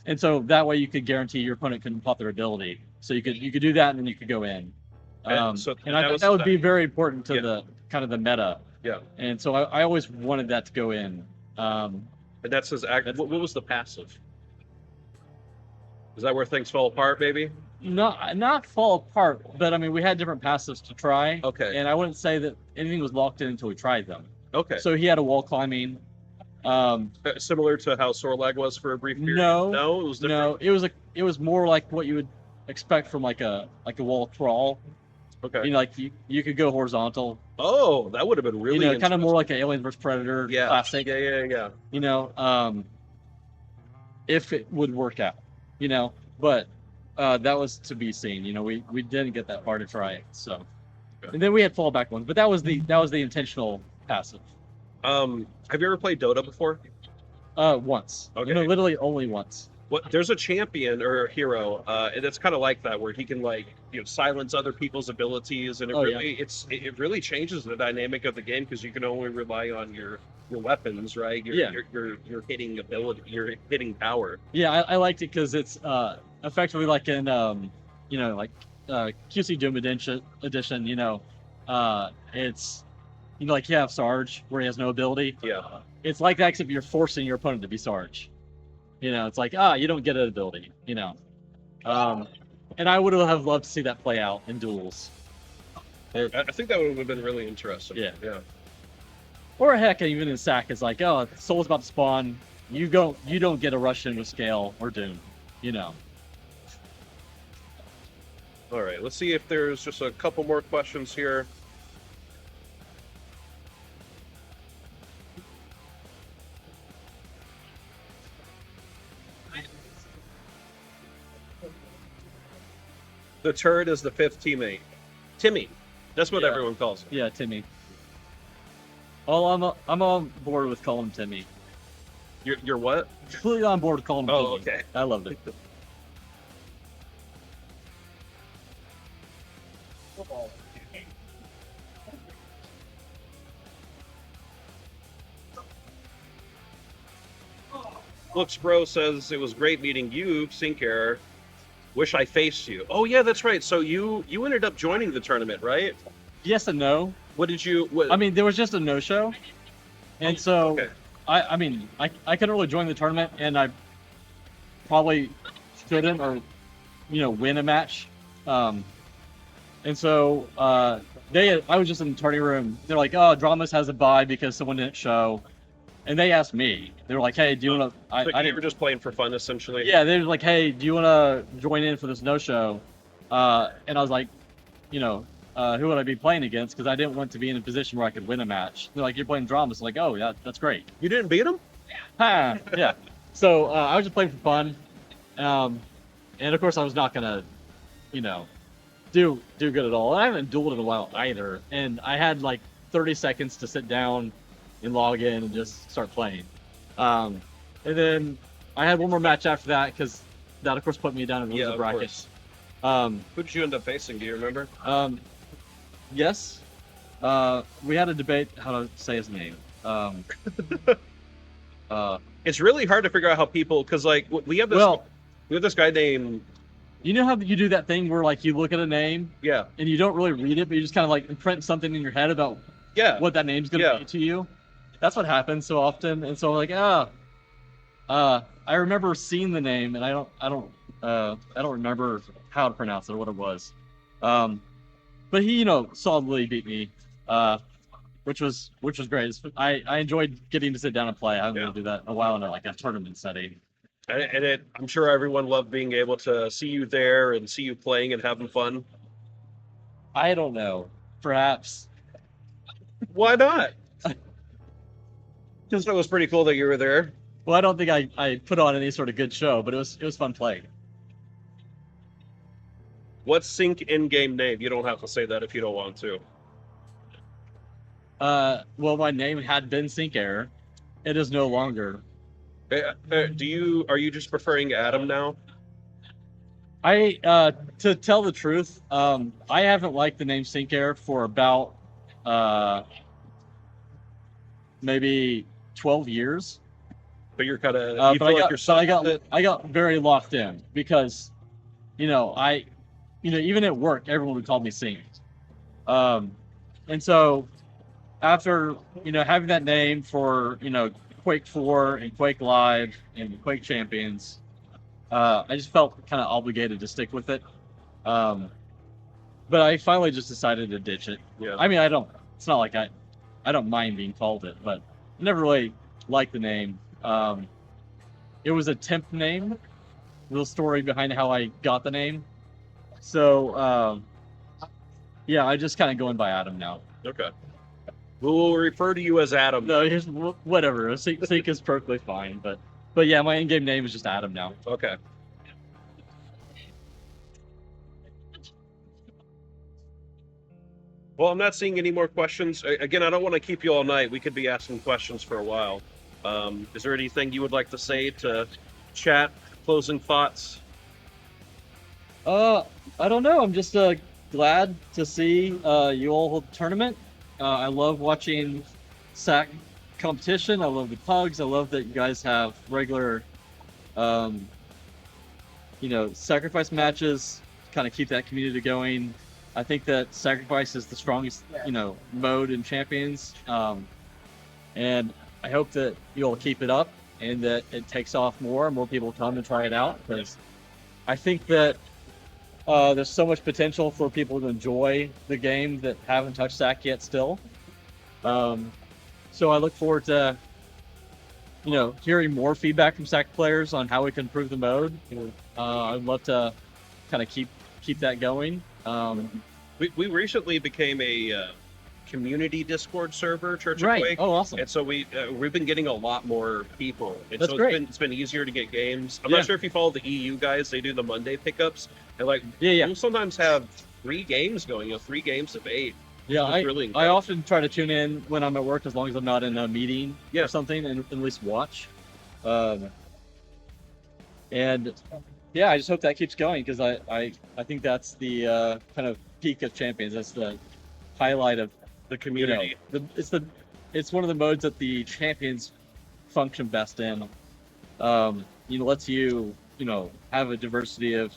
And so that way you could guarantee your opponent couldn't pop their ability. So you could do that and then you could go in. And I thought that would be very important to the kind of the meta. Yeah. And so I always wanted that to go in. And that's his act. What was the passive? Is that where things fall apart, maybe? Not fall apart, but I mean, we had different passives to try. Okay. And I wouldn't say that anything was locked in until we tried them. Okay. So he had a wall climbing. Similar to how Sorlag was for a brief period. No, it was different. No, it was more like what you would expect from like a wall crawl. Okay. You know, like you could go horizontal. Oh, that would have been really. You know, kind of more like an Alien vs Predator classic. Yeah. You know, if it would work out, you know, but that was to be seen. You know, we didn't get that far to try it. So, and then we had fallback ones, but that was the intentional passive. Have you ever played Dota before? Once. Okay. You know, literally only once. There's a champion or a hero, and it's kind of like that, where he can like silence other people's abilities, and it really changes the dynamic of the game because you can only rely on your weapons, right? Your hitting ability, your hitting power. Yeah, I liked it because it's effectively like in like QC Doom edition. You know, it's like you have Sarge where he has no ability. Yeah. It's like that, except you're forcing your opponent to be Sarge. You know, it's like, you don't get an ability, you know. And I would have loved to see that play out in duels. I think that would have been really interesting. Yeah. Or heck, even in SAC, it's like, Soul's about to spawn. You don't get a rush in with Scale or Doom, you know. All right, let's see if there's just a couple more questions here. The turret is the fifth teammate. Timmy. That's what everyone calls him. Yeah, Timmy. Oh, I'm on board with calling him Timmy. You're what? Completely on board with calling him Timmy. Oh, okay. I loved it. Looks Bro says it was great meeting you, Syncerror. Wish I faced you. Oh yeah, that's right. So you ended up joining the tournament, right? Yes and no. What did you? I mean, there was just a no-show, and so I mean, I couldn't really join the tournament, and I probably shouldn't, or win a match. And so I was just in the turning room. They're like, "Oh, Dramas has a bye because someone didn't show." And they asked me. They were like, "Hey, do you want to?" I you were just playing for fun, essentially. Yeah, they were like, "Hey, do you want to join in for this no-show?" And I was like, who would I be playing against? Because I didn't want to be in a position where I could win a match. They're like, "You're playing Dramas." I'm like, "Oh, yeah, that's great." You didn't beat him? Yeah. So I was just playing for fun, and of course I was not gonna, do good at all. I haven't dueled in a while either, and I had like 30 seconds to sit down and log in and just start playing. And then I had one more match after that because that, of course, put me down in the loser bracket. Who did you end up facing? Do you remember? Yes. We had a debate how to say his name. It's really hard to figure out how people, because like we have this guy named. You know how you do that thing where like you look at a name, and you don't really read it, but you just kind of like imprint something in your head about what that name's gonna be to you. that's what happens so often. And so I'm like, I remember seeing the name, and I don't remember how to pronounce it or what it was. But he, solidly beat me, which was great. I enjoyed getting to sit down and play. I haven't been able to do that in a while in a tournament setting. And I'm sure everyone loved being able to see you there and see you playing and having fun. I don't know. Perhaps. Why not? Just it was pretty cool that you were there. Well, I don't think I put on any sort of good show, but it was fun playing. What's Sync in-game name? You don't have to say that if you don't want to. Well, my name had been Syncerror. It is no longer. Are you just preferring Adam now? To tell the truth, I haven't liked the name Syncerror for about maybe 12 years. But you're kind of I got very locked in because even at work everyone would call me Sync. And so after having that name for Quake 4 and Quake Live and Quake Champions, I just felt kind of obligated to stick with it. But I finally just decided to ditch it. Yeah. I mean, it's not like I don't mind being called it, but I never really liked the name. It was a temp name, little story behind how I got the name. So, yeah, I just kind of going by Adam now. Okay. We'll refer to you as Adam. No, here's whatever. Sync is perfectly fine, but yeah, my in-game name is just Adam now. Okay. Well, I'm not seeing any more questions. Again, I don't want to keep you all night. We could be asking questions for a while. Is there anything you would like to say to chat? Closing thoughts? I don't know. I'm just glad to see you all hold the tournament. I love watching SAC competition. I love the pugs. I love that you guys have regular, sacrifice matches. Kind of keep that community going. I think that Sacrifice is the strongest, mode in Champions. And I hope that you'll keep it up and that it takes off more and more people come and try it out. Because I think that there's so much potential for people to enjoy the game that haven't touched SAC yet still. So I look forward to, hearing more feedback from SAC players on how we can improve the mode. I'd love to kind of keep that going. We recently became a community Discord server, Church of Right. Quake. Oh, awesome. And so we've been getting a lot more people. And That's so great. It's been easier to get games. I'm Yeah. not sure if you follow the EU guys. They do the Monday pickups. And Yeah. we'll sometimes have 3 games going, 3 games of 8. Yeah, It's really I often try to tune in when I'm at work as long as I'm not in a meeting Yeah. or something and at least watch. And yeah, I just hope that keeps going because I think that's the kind of peak of Champions. That's the highlight of The community. It's one of the modes that the Champions function best in. Lets you have a diversity of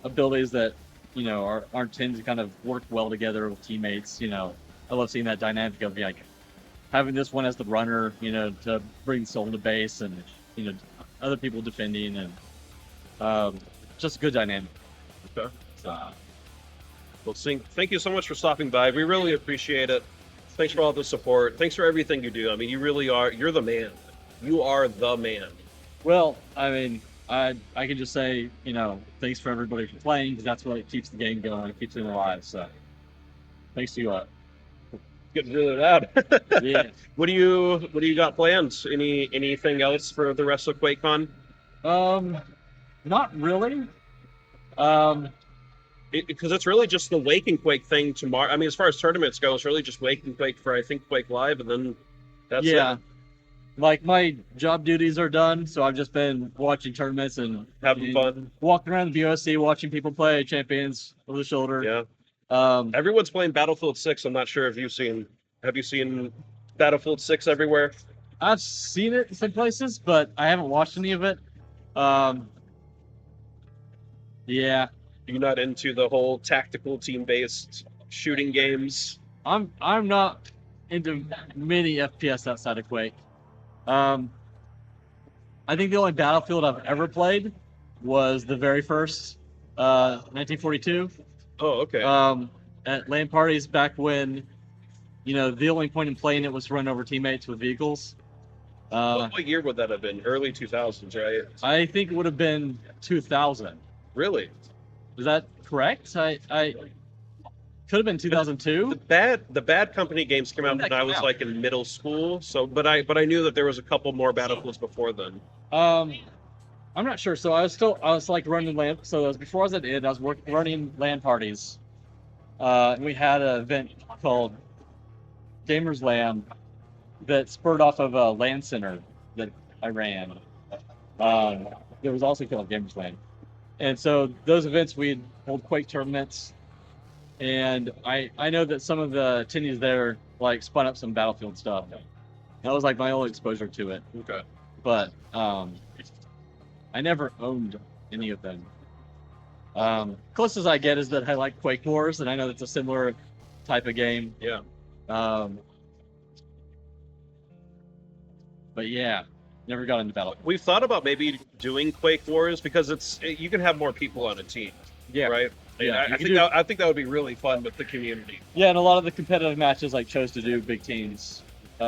abilities that aren't tend to kind of work well together with teammates. I love seeing that dynamic of having this one as the runner, to bring soul to base and other people defending and just a good dynamic. Okay. Well, Sync, thank you so much for stopping by. We really appreciate it. Thanks for all the support. Thanks for everything you do. I mean, you're the man. You are the man. Well, I mean, I can just say, thanks for everybody for playing because that's what keeps the game going, keeps it alive. So, thanks to you. Good to do that. Yeah. What do you got planned? Anything else for the rest of QuakeCon? Not really. Because it's really just the Wake and Quake thing tomorrow. I mean, as far as tournaments go, it's really just Wake and Quake for I think Quake Live, and then that's it. Like my job duties are done, so I've just been watching tournaments and Having fun. walking around the BYOC, watching people play Champions over the shoulder. Yeah. Everyone's playing Battlefield 6. I'm not sure if have you seen Battlefield 6 everywhere? I've seen it in some places, but I haven't watched any of it. Yeah. You're not into the whole tactical team-based shooting games? I'm not into many FPS outside of Quake. I think the only Battlefield I've ever played was the very first 1942. Oh, okay. At LAN parties back when, the only point in playing it was to run over teammates with vehicles. What year would that have been? Early 2000s, right? I think it would have been 2000. Really? Is that correct? I could have been 2002. The Bad Company games came out when I was like in middle school. So, but I knew that there was a couple more Battlefields before then. I'm not sure. So I was like running LAN. So before I was at id, I was running LAN parties. And we had an event called Gamers LAN that spurred off of a LAN center that I ran. It was also called Gamers LAN. And so those events, we'd hold Quake tournaments. And I know that some of the attendees there like spun up some Battlefield stuff. That was like my only exposure to it. Okay. But I never owned any of them. Closest I get is that I like Quake Wars, and I know that's a similar type of game. Yeah. But yeah, never got into Battlefield. We've thought about maybe doing Quake Wars because you can have more people on a team. Yeah. Right. Yeah, I think that would be really fun with the community. Yeah, and a lot of the competitive matches like chose to do big teams. It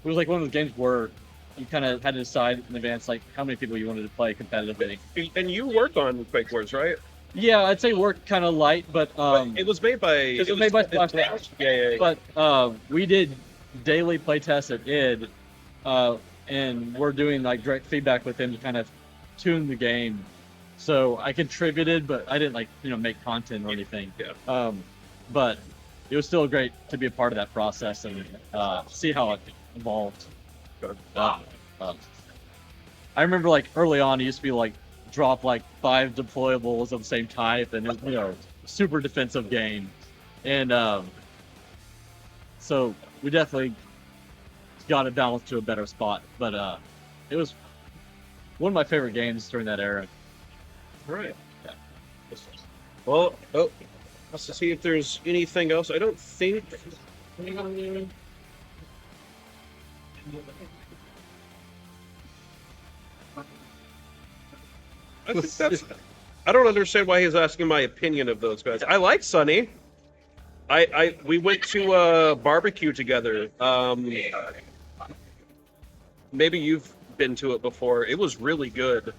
was like one of the games where you kind of had to decide in advance like how many people you wanted to play competitively. And you work on Quake Wars, right? Yeah, I'd say work kind of light, but it was made by. It was made by Splash. Yeah. But we did daily playtests at id, and we're doing like direct feedback with them to kind of tune the game. So I contributed, but I didn't make content or anything. Yeah. But it was still great to be a part of that process and see how it evolved. I remember like early on, it used to be like drop like 5 deployables of the same type, and it was, super defensive game. And so we definitely got it balanced to a better spot. But it was one of my favorite games during that era. Right. Yeah. Well, let's see if there's anything else. I don't think. I think that's. I don't understand why he's asking my opinion of those guys. I like Sunny. We went to a barbecue together. Maybe you've been to it before. It was really good.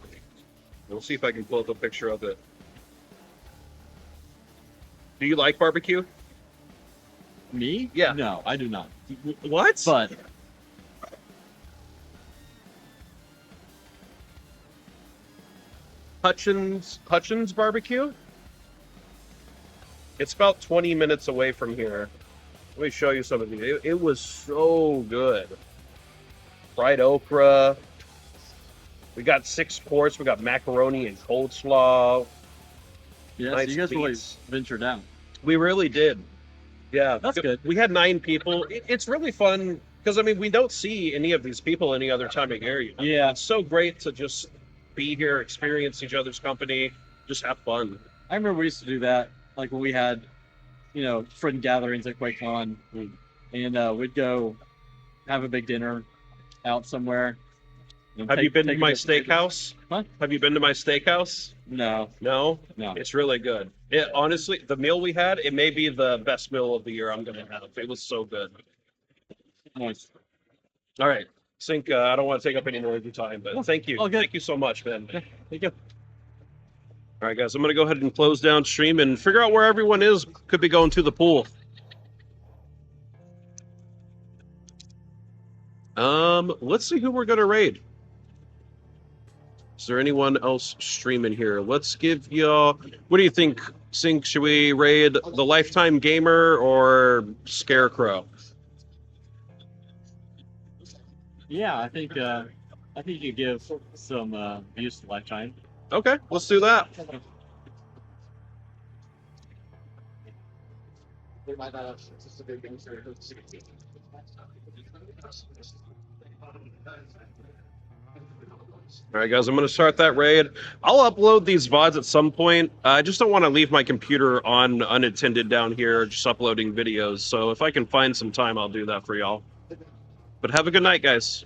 We'll see if I can pull up a picture of it. Do you like barbecue? Me? Yeah. No, I do not. What? But Hutchins Barbecue? It's about 20 minutes away from here. Let me show you some of these. It was so good. Fried okra. We got 6 course. We got macaroni and coleslaw. yeah, Nice so you guys really beats. ventured out. We really did. Yeah. That's good. We had 9 people. It's really fun because, we don't see any of these people any other time of year. Yeah. It's so great to just be here, experience each other's company, just have fun. I remember we used to do that, like when we had, friend gatherings at QuakeCon, and we'd go have a big dinner out somewhere. Have you been to my steakhouse? What? Have you been to my steakhouse? No. No? No. It's really good. Honestly, the meal we had, it may be the best meal of the year I'm going to have. It was so good. Nice. All right. Sync, I don't want to take up any more of your time, but thank you. all good. Thank you so much, man. Yeah, thank you. All right, guys, I'm going to go ahead and close down stream and figure out where everyone is. Could be going to the pool. Let's see who we're going to raid. Is there anyone else streaming here? Let's give y'all... What do you think, Sync? Should we raid the Lifetime Gamer or Scarecrow? Yeah, I think you give some views to Lifetime. Okay, let's do that. All right, guys, I'm going to start that raid. I'll upload these VODs at some point. I just don't want to leave my computer on unattended down here, just uploading videos. So if I can find some time, I'll do that for y'all. But have a good night, guys.